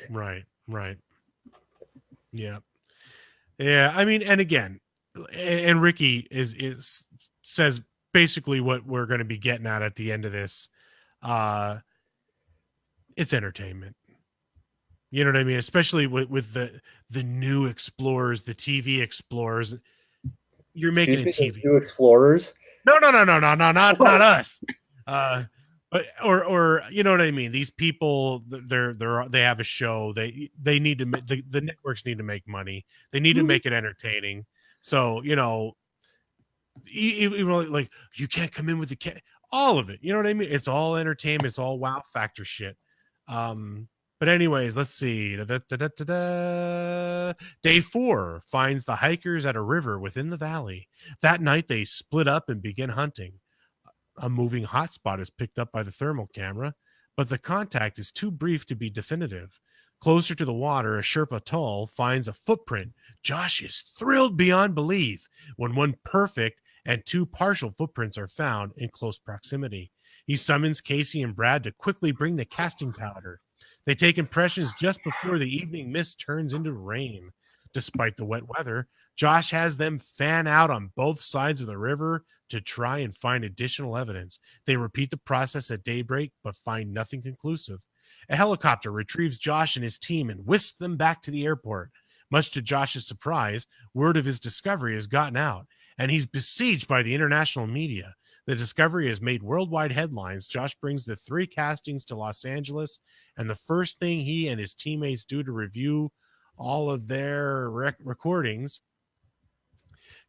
Yeah. Yeah. I mean, and again, and Ricky is says basically what we're going to be getting at the end of this. It's entertainment. You know what I mean? Especially with the new Explorers, the TV Explorers. You're making a TV. New Explorers? No, not us. But or you know what I mean? These people, they have a show. They need to the networks need to make money. They need to make it entertaining. So you know, even like you can't come in with the all of it. You know what I mean? It's all entertainment. It's all wow factor shit. But anyways, let's see. Day 4 finds the hikers at a river within the valley. That night, they split up and begin hunting. A moving hotspot is picked up by the thermal camera, but the contact is too brief to be definitive. Closer to the water, a Sherpa Tall finds a footprint. Josh is thrilled beyond belief when one perfect and 2 partial footprints are found in close proximity. He summons Casey and Brad to quickly bring the casting powder. They take impressions just before the evening mist turns into rain. Despite the wet weather, Josh has them fan out on both sides of the river to try and find additional evidence. They repeat the process at daybreak, but find nothing conclusive. A helicopter retrieves Josh and his team and whisks them back to the airport. Much to Josh's surprise, word of his discovery has gotten out, and he's besieged by the international media. The discovery has made worldwide headlines. Josh brings the 3 castings to Los Angeles, and the first thing he and his teammates do to review all of their recordings.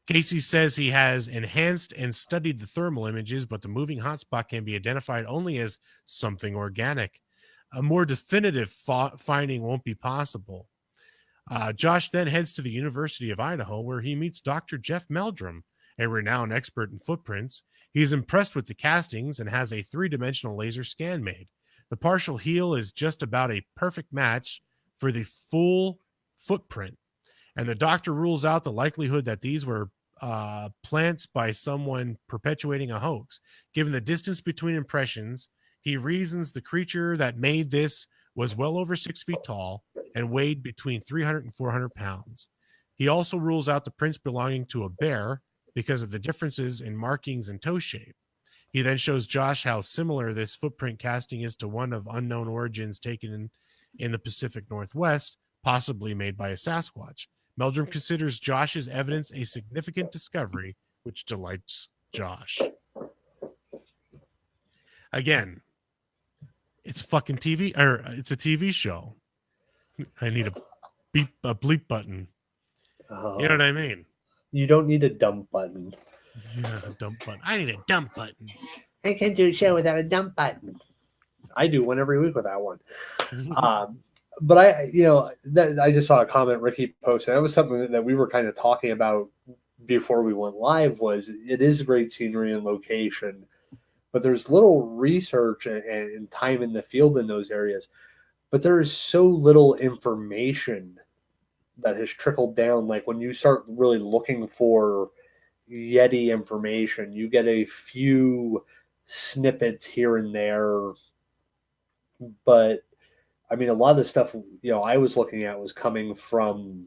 Casey says he has enhanced and studied the thermal images, but the moving hotspot can be identified only as something organic. A more definitive finding won't be possible. Josh then heads to the University of Idaho, where he meets Dr. Jeff Meldrum, a renowned expert in footprints. He's impressed with the castings and has a 3-dimensional laser scan made. The partial heel is just about a perfect match for the full footprint, and the doctor rules out the likelihood that these were plants by someone perpetuating a hoax. Given the distance between impressions, he reasons the creature that made this was well over 6 feet tall and weighed between 300 and 400 pounds. He also rules out the prints belonging to a bear because of the differences in markings and toe shape. He then shows Josh how similar this footprint casting is to one of unknown origins taken in the Pacific Northwest, possibly made by a Sasquatch. Meldrum considers Josh's evidence a significant discovery, which delights Josh. Again, it's fucking TV, or it's a TV show. I need a bleep button. You know what I mean? You don't need a dump button. Yeah, a dump button. I need a dump button. I can't do a show without a dump button. I do one every week without one. But I just saw a comment Ricky posted. That was something that we were kind of talking about before we went live. Was it is great scenery and location, but there's little research and time in the field in those areas. But there is so little information that has trickled down. Like when you start really looking for Yeti information, you get a few snippets here and there, but I mean, a lot of the stuff I was looking at was coming from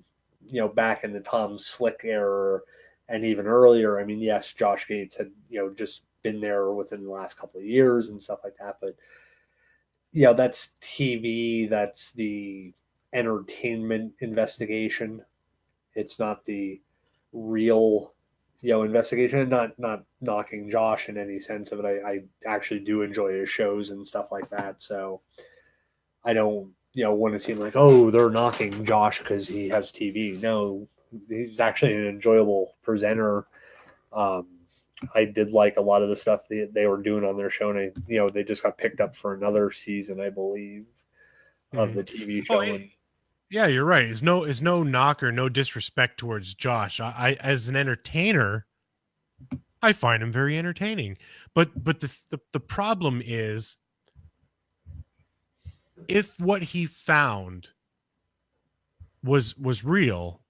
back in the Tom Slick era and even earlier. I mean, yes, Josh Gates had just been there within the last couple of years and stuff like that, but that's TV. That's the entertainment investigation. It's not the real investigation. Not knocking Josh in any sense of it. I actually do enjoy his shows and stuff like that. So I don't want to seem like, oh, they're knocking Josh because he has TV. No, he's actually an enjoyable presenter. I did like a lot of the stuff they were doing on their show, and they just got picked up for another season, I believe, of the TV show. Yeah, you're right. It's no knock or no disrespect towards Josh. I as an entertainer, I find him very entertaining. But the problem is, if what he found was real,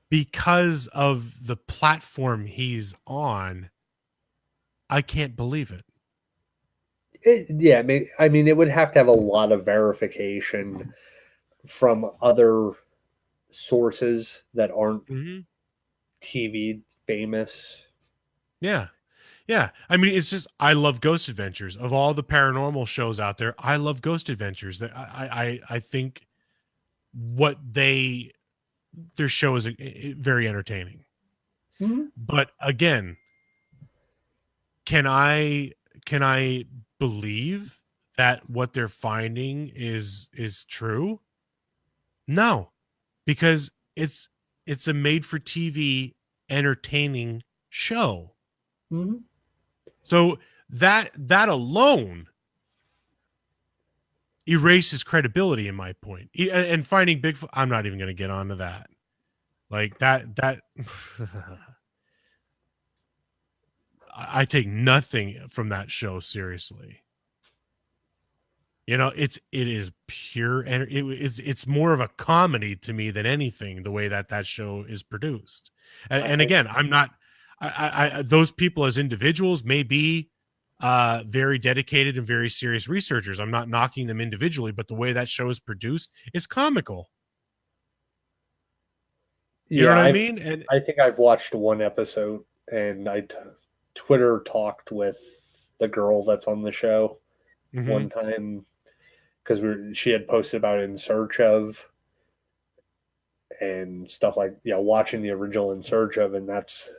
because of the platform he's on, I can't believe it. I mean, it would have to have a lot of verification from other sources that aren't TV famous. Yeah. I mean, it's just, I love Ghost Adventures. Of all the paranormal shows out there, I love Ghost Adventures. I think what their show is very entertaining. But again, can I believe that what they're finding is true? No, because it's a made for TV entertaining show. So that alone erases credibility in my point. And finding Bigfoot, I'm not even going to get onto that. Like that I take nothing from that show seriously. It is pure, and it's more of a comedy to me than anything, the way that show is produced. And again, I'm not, those people as individuals may be very dedicated and very serious researchers. I'm not knocking them individually, but the way that show is produced is comical. You know what I mean? And I think I've watched one episode, and I Twitter talked with the girl that's on the show one time, because she had posted about In Search Of and stuff like watching the original In Search Of, and that's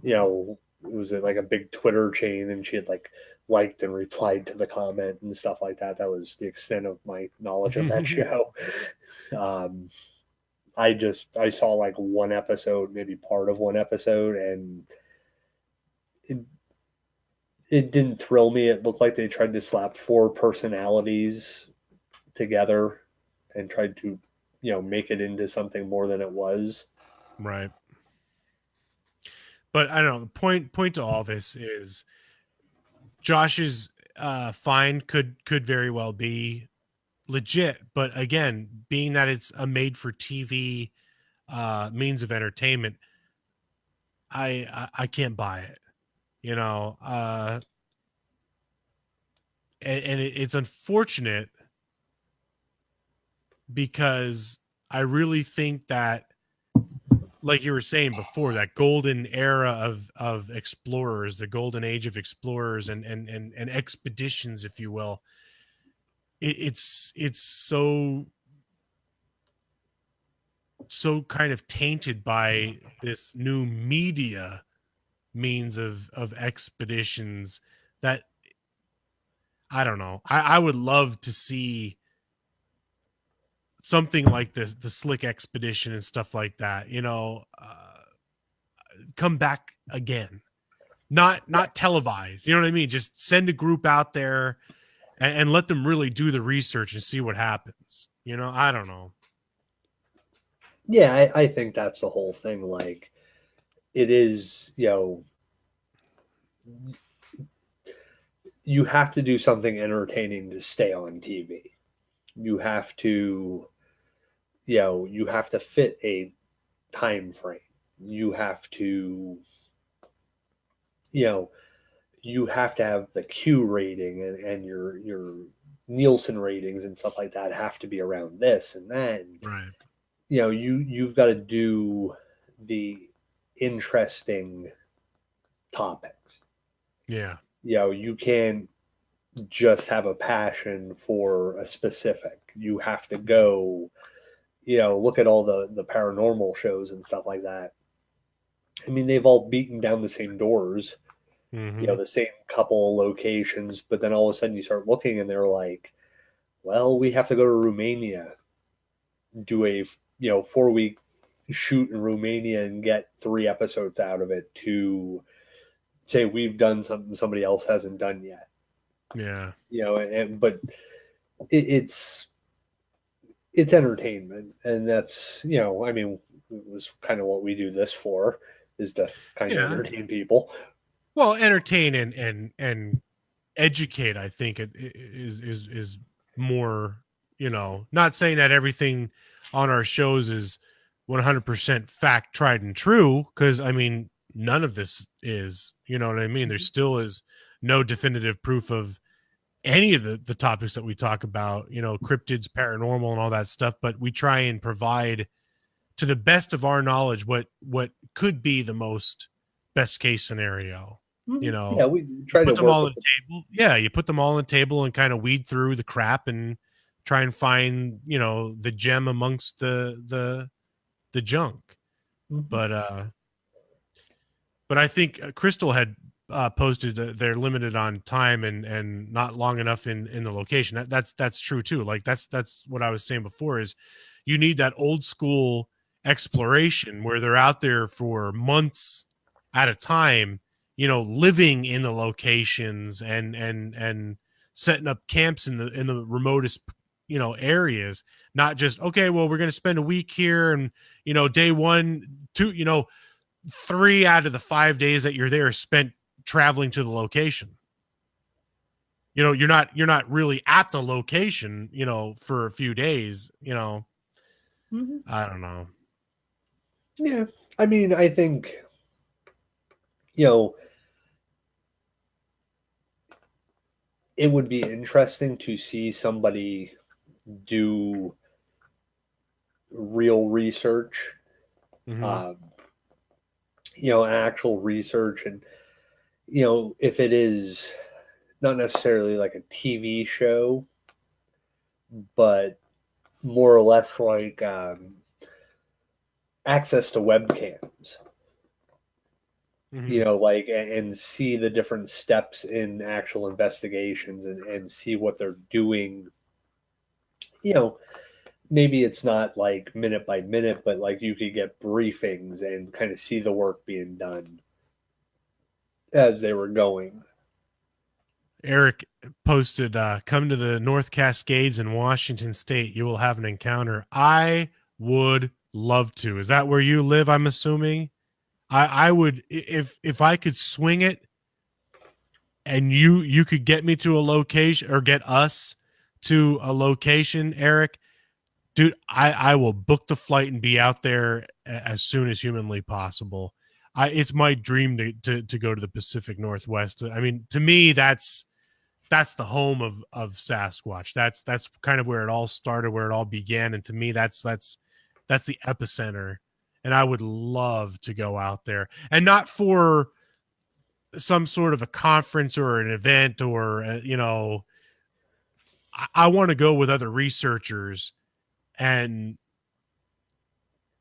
it was like a big Twitter chain, and she had liked and replied to the comment and stuff like that. That was the extent of my knowledge of that show. I saw like one episode, maybe part of one episode, and it didn't thrill me. It looked like they tried to slap four personalities together and tried to, make it into something more than it was. Right. But I don't know. The point to all this is Josh's find could very well be legit, but again, being that it's a made for TV means of entertainment, I can't buy it. and it's unfortunate because I really think that, like you were saying before, that golden era of explorers, the golden age of explorers and expeditions, if you will, it's so kind of tainted by this new media means of expeditions that I don't know. I would love to see something like this, the Slick Expedition and stuff like that, come back again. Not televised. You know what I mean? Just send a group out there and let them really do the research and see what happens. I don't know. Yeah, I think that's the whole thing. Like, it is, you have to do something entertaining to stay on TV. You have to, you have to fit a time frame. You have to, you have to have the Q rating and your Nielsen ratings and stuff like that have to be around this and that. And, Right. You've got to do the interesting topics. Yeah. You can't just have a passion for a specific. You have to go, look at all the paranormal shows and stuff like that. I mean, they've all beaten down the same doors, Mm-hmm. the same couple of locations, but then all of a sudden you start looking and they're like, well, we have to go to Romania, do a 4-week shoot in Romania and get 3 episodes out of it to say we've done something somebody else hasn't done yet. Yeah. But it's entertainment, and that's I mean, it was kind of what we do this for, is to kind of entertain people. Well, entertain and educate, I think it is more, not saying that everything on our shows is 100% fact, tried and true, because I mean none of this is, you know what I mean? There still is no definitive proof of any of the topics that we talk about, cryptids, paranormal, and all that stuff, but we try and provide, to the best of our knowledge, what could be the most best case scenario. Yeah, we try to put them work all on with the table. Yeah, you put them all on the table and kind of weed through the crap and try and find, the gem amongst the junk. But I think Crystal had posted they're limited on time and not long enough in the location. That's true too. Like that's what I was saying before, is you need that old school exploration where they're out there for months at a time, living in the locations and setting up camps in the remotest areas, not just, okay, well, we're going to spend a week here and day 1, 2, 3 out of the 5 days that you're there spent traveling to the location. You're not really at the location, for a few days, I don't know. Yeah. I mean, I think, it would be interesting to see somebody do real research, actual research, and if it is not necessarily like a TV show, but more or less like access to webcams, like, and see the different steps in actual investigations and see what they're doing. Maybe it's not like minute by minute, but like you could get briefings and kind of see the work being done as they were going. Eric posted, come to the North Cascades in Washington State. You will have an encounter. I would love to. Is that where you live? I'm assuming. I would, if I could swing it and you could get me to a location, or get us to a location, Eric, dude, I will book the flight and be out there as soon as humanly possible. It's my dream to go to the Pacific Northwest. I mean, to me, that's that's the home of Sasquatch. That's kind of where it all started, where it all began. And to me, that's the epicenter. And I would love to go out there, and not for some sort of a conference or an event, or I want to go with other researchers and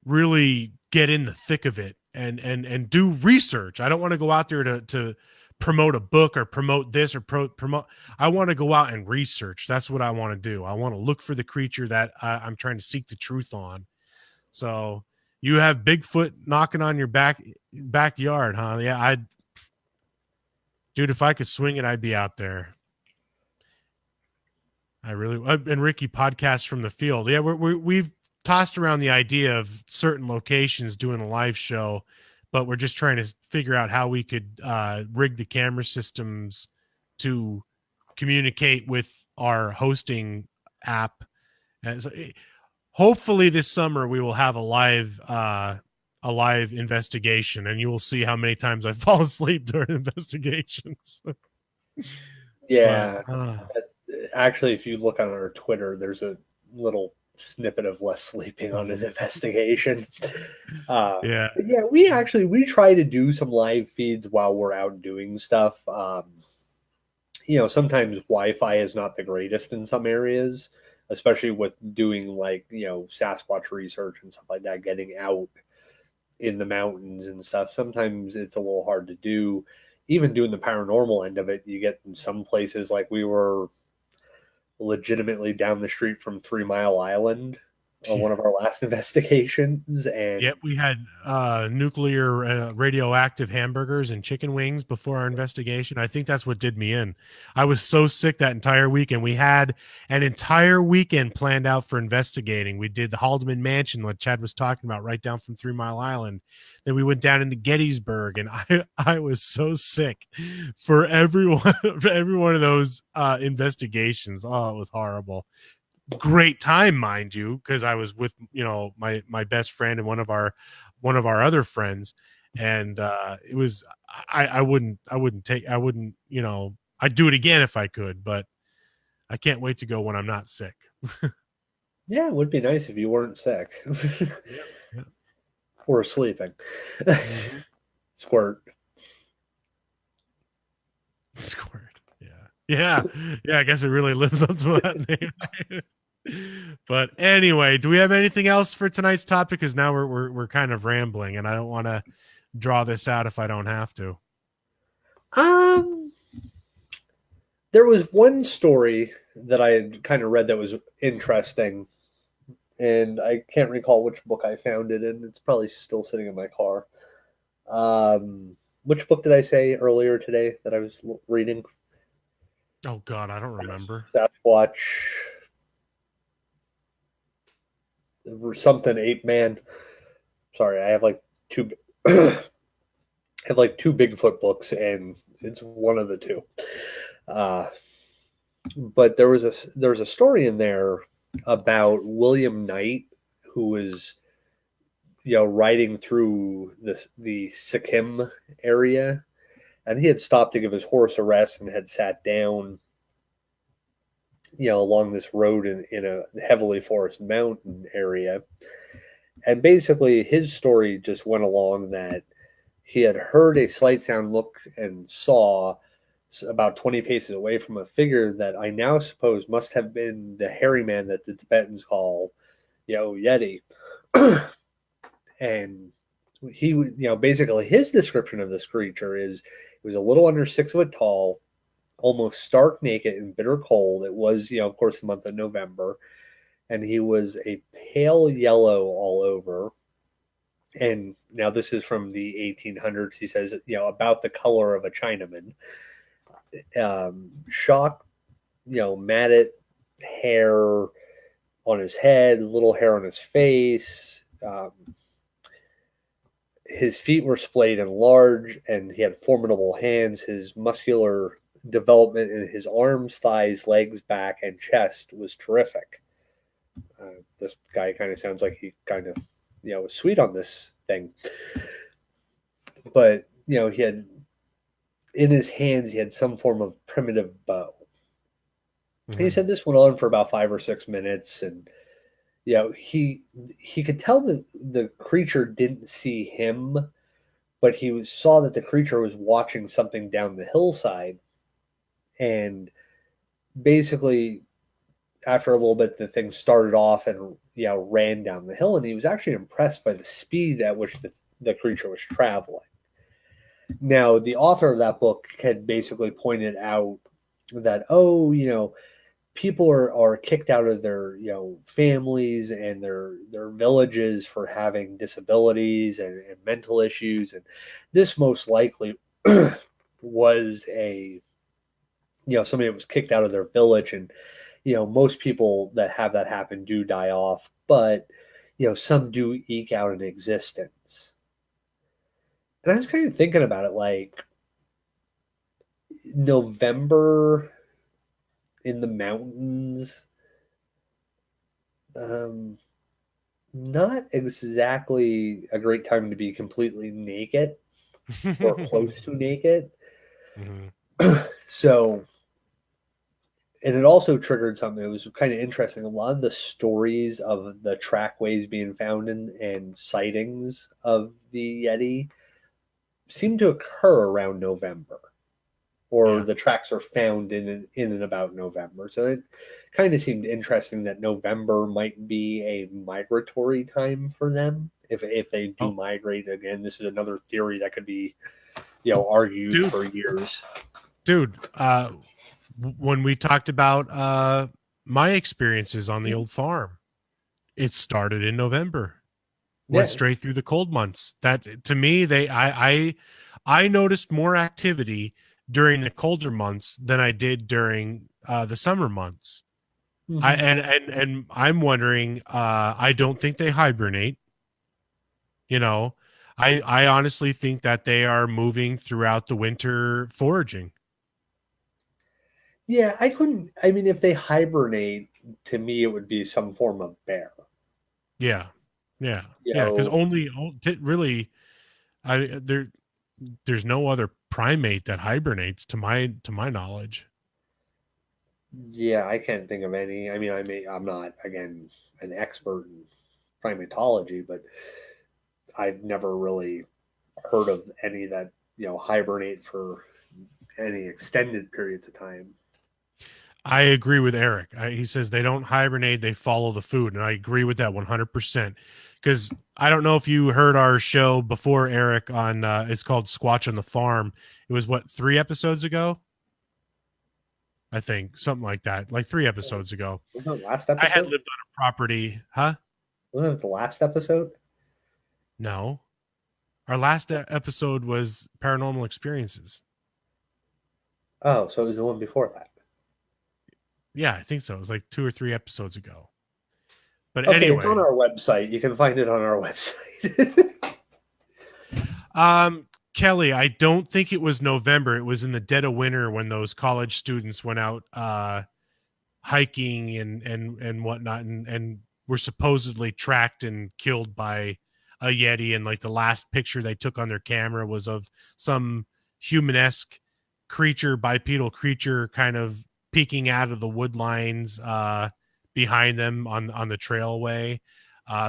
really get in the thick of it and do research. I don't want to go out there to promote a book or promote this or promote. I want to go out and research. That's what I want to do. I want to look for the creature that I'm trying to seek the truth on. So you have Bigfoot knocking on your backyard, huh? Yeah, dude, if I could swing it, I'd be out there. And Ricky, podcast from the field. Yeah, we've tossed around the idea of certain locations doing a live show, but we're just trying to figure out how we could rig the camera systems to communicate with our hosting app. And so hopefully this summer we will have a live investigation, and you will see how many times I fall asleep during investigations. Yeah. Actually, if you look on our Twitter, there's a little snippet of Les sleeping on an investigation. Yeah, we try to do some live feeds while we're out doing stuff. Sometimes Wi-Fi is not the greatest in some areas, especially with doing Sasquatch research and stuff like that, getting out in the mountains and stuff. Sometimes it's a little hard to do. Even doing the paranormal end of it, you get in some places, like we were legitimately down the street from 3 Mile Island on one of our last investigations, and we had nuclear radioactive hamburgers and chicken wings before our investigation. I think that's what did me in. I was so sick that entire weekend. We had an entire weekend planned out for investigating. We did the Haldeman Mansion, what Chad was talking about, right down from 3 Mile Island. Then we went down into Gettysburg, and I was so sick for every one of those investigations. Oh, it was horrible. Great time, mind you, because I was with my best friend and one of our other friends, and it was I'd do it again if I could, but I can't wait to go when I'm not sick. Yeah, it would be nice if you weren't sick. Yeah. Or sleeping. Mm-hmm. Squirt. Yeah. I guess it really lives up to that name too. But anyway, do we have anything else for tonight's topic? Because now we're kind of rambling, and I don't want to draw this out if I don't have to. There was one story that I had kind of read that was interesting, and I can't recall which book I found it in. It's probably still sitting in my car. Which book did I say earlier today that I was reading? Oh God, I don't remember. Sasquatch. Something Ape Man. Sorry, I have two. I have two Bigfoot books, and it's one of the two. But there was a story in there about William Knight, who was riding through the Sikkim area, and he had stopped to give his horse a rest and had sat down along this road in a heavily forested mountain area. And basically his story just went along that he had heard a slight sound, look, and saw about 20 paces away from a figure that I now suppose must have been the hairy man that the Tibetans call, Yeti. And he, basically his description of this creature is it was a little under 6 foot tall, almost stark naked and bitter cold. It was, of course, the month of November, and he was a pale yellow all over. And now this is from the 1800s. He says, about the color of a Chinaman. Shock, matted hair on his head, little hair on his face. His feet were splayed and large, and he had formidable hands. His muscular development in his arms, thighs, legs, back, and chest was terrific. This guy kind of sounds like he kind of, was sweet on this thing. But, he had, in his hands, he had some form of primitive bow. He said this went on for about 5 or 6 minutes, and he could tell that the creature didn't see him, but saw that the creature was watching something down the hillside, and basically after a little bit the thing started off and ran down the hill, and he was actually impressed by the speed at which the creature was traveling. Now, the author of that book had basically pointed out that, people are kicked out of their families and their villages for having disabilities and mental issues, and this most likely was somebody that was kicked out of their village, and most people that have that happen do die off, but some do eke out an existence. And I was kind of thinking about it, like November in the mountains, not exactly a great time to be completely naked or close to naked. So, and it also triggered something that was kind of interesting. A lot of the stories of the trackways being found and sightings of the Yeti seem to occur around November, or the tracks are found in and about November. So it kind of seemed interesting that November might be a migratory time for them. If they do migrate again, this is another theory that could be, argued for years. Dude, when we talked about my experiences on the old farm, it started in November. Went straight through the cold months. That, to me, I noticed more activity during the colder months than I did during the summer months. And I'm wondering, I don't think they hibernate. I honestly think that they are moving throughout the winter foraging. Yeah, I mean, if they hibernate, to me, it would be some form of bear. Yeah. Because really, there's no other primate that hibernates to my knowledge. Yeah, I can't think of any. I mean, I'm not, again, an expert in primatology, but I've never really heard of any that hibernate for any extended periods of time. I agree with Eric. He says they don't hibernate, they follow the food. And I agree with that 100%. Because I don't know if you heard our show before, Eric, on it's called Squatch on the Farm. It was 3 episodes ago? I think something like that, like 3 episodes ago. Wasn't it last episode? I had lived on a property. Huh? Wasn't it the last episode? No. Our last episode was Paranormal Experiences. Oh, so it was the one before that. Yeah, I think so. It was like 2 or 3 episodes ago. But okay, anyway, it's on our website. You can find it on our website. Kelly, I don't think it was November. It was in the dead of winter when those college students went out hiking and whatnot, and were supposedly tracked and killed by a Yeti. And like the last picture they took on their camera was of some human-esque creature, bipedal creature, kind of peeking out of the wood lines behind them on the trailway.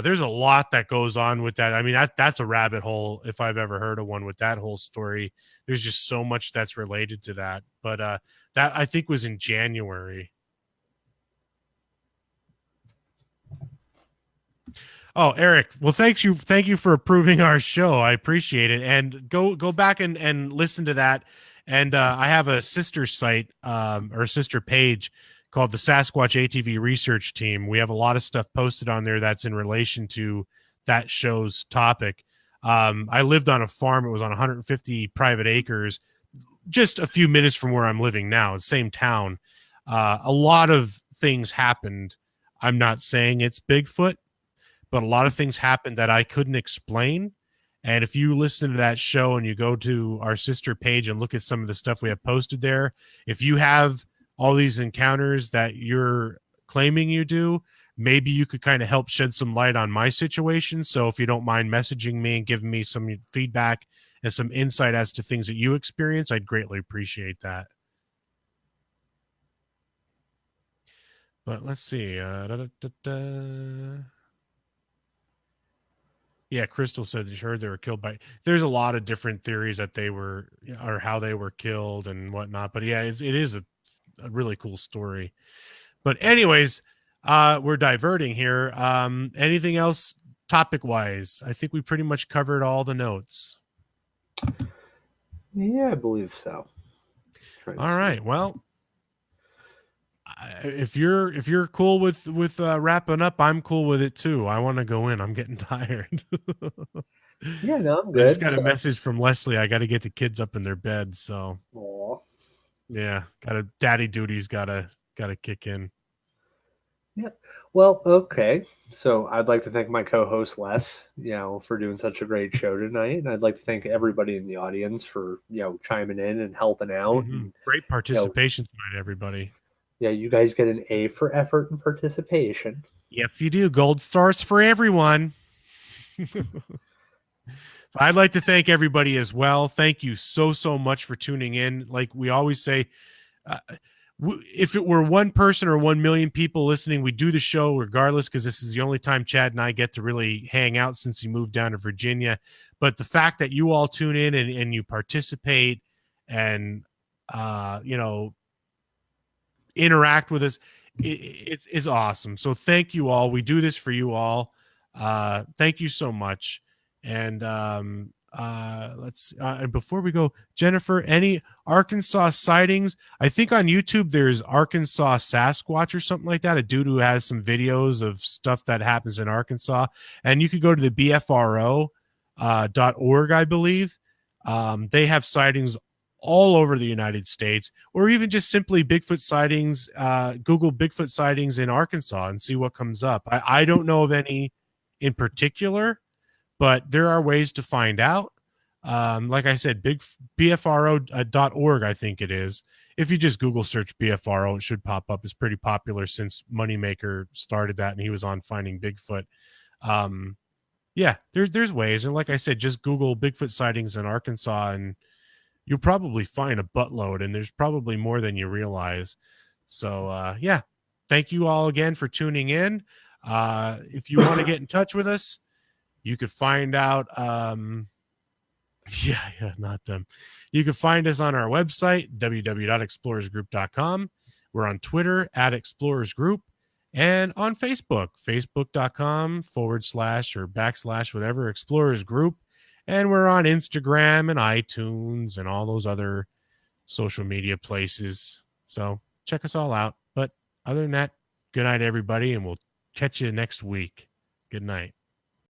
There's a lot that goes on with that. I mean, that's a rabbit hole if I've ever heard of one with that whole story. There's just so much that's related to that. But that, I think, was in January. Oh, Eric. Well, thank you for approving our show. I appreciate it. And go back and listen to that. And I have a sister site or sister page called the Sasquatch ATV Research Team. We have a lot of stuff posted on there that's in relation to that show's topic. I lived on a farm. It was on 150 private acres, just a few minutes from where I'm living now, the same town. A lot of things happened. I'm not saying it's Bigfoot, but a lot of things happened that I couldn't explain. And if you listen to that show and you go to our sister page and look at some of the stuff we have posted there, if you have all these encounters that you're claiming you do, maybe you could kind of help shed some light on my situation. So if you don't mind messaging me and giving me some feedback and some insight as to things that you experience, I'd greatly appreciate that. But let's see. Yeah, Crystal said that she heard they were killed by. There's a lot of different theories that they were, or how they were killed and whatnot. But yeah, it is a really cool story. But anyways, we're diverting here. Anything else topic wise? I think we pretty much covered all the notes. Yeah, I believe so. All right. Well, if you're cool with wrapping up, I'm cool with it too. I want to go in. I'm getting tired. Yeah, no, I'm I good. just got a message from Leslie. I got to get the kids up in their beds. So Aw. yeah, daddy duties gotta kick in. Yeah. Well, okay. So I'd like to thank my co-host Les, for doing such a great show tonight, and I'd like to thank everybody in the audience for chiming in and helping out. And Great participation tonight, everybody. yeah, you guys get an A for effort and participation. Yes, you do. Gold stars for everyone. I'd like to thank everybody as well. Thank you so much for tuning in. Like we always say, if it were one person or 1 million people listening, we do the show regardless, because this is the only time Chad and I get to really hang out since he moved down to Virginia. But the fact that you all tune in and you participate and interact with us, it's awesome. So thank you all. We do this for you all. Thank you so much. And let's and before we go, Jennifer, any Arkansas sightings? I think on YouTube there's Arkansas Sasquatch or something like that, a dude who has some videos of stuff that happens in Arkansas. And you could go to the bfro.org, I believe. They have sightings all over the United States, or even just simply Bigfoot sightings. Google Bigfoot sightings in Arkansas and see what comes up. I don't know of any in particular, but there are ways to find out. Like I said, bfro.org, I think it is. If you just Google search BFRO, it should pop up. It's pretty popular since Moneymaker started that and he was on Finding Bigfoot. Yeah, there's ways. And like I said, just Google Bigfoot sightings in Arkansas and you'll probably find a buttload, and there's probably more than you realize. So, yeah, thank you all again for tuning in. If you want to get in touch with us, you could find out. Not them. You can find us on our website, www.explorersgroup.com. We're on Twitter @explorersgroup and on Facebook, facebook.com/ or / whatever, Explorers Group. And we're on Instagram and iTunes and all those other social media places. So check us all out. But other than that, good night, everybody. And we'll catch you next week. Good night.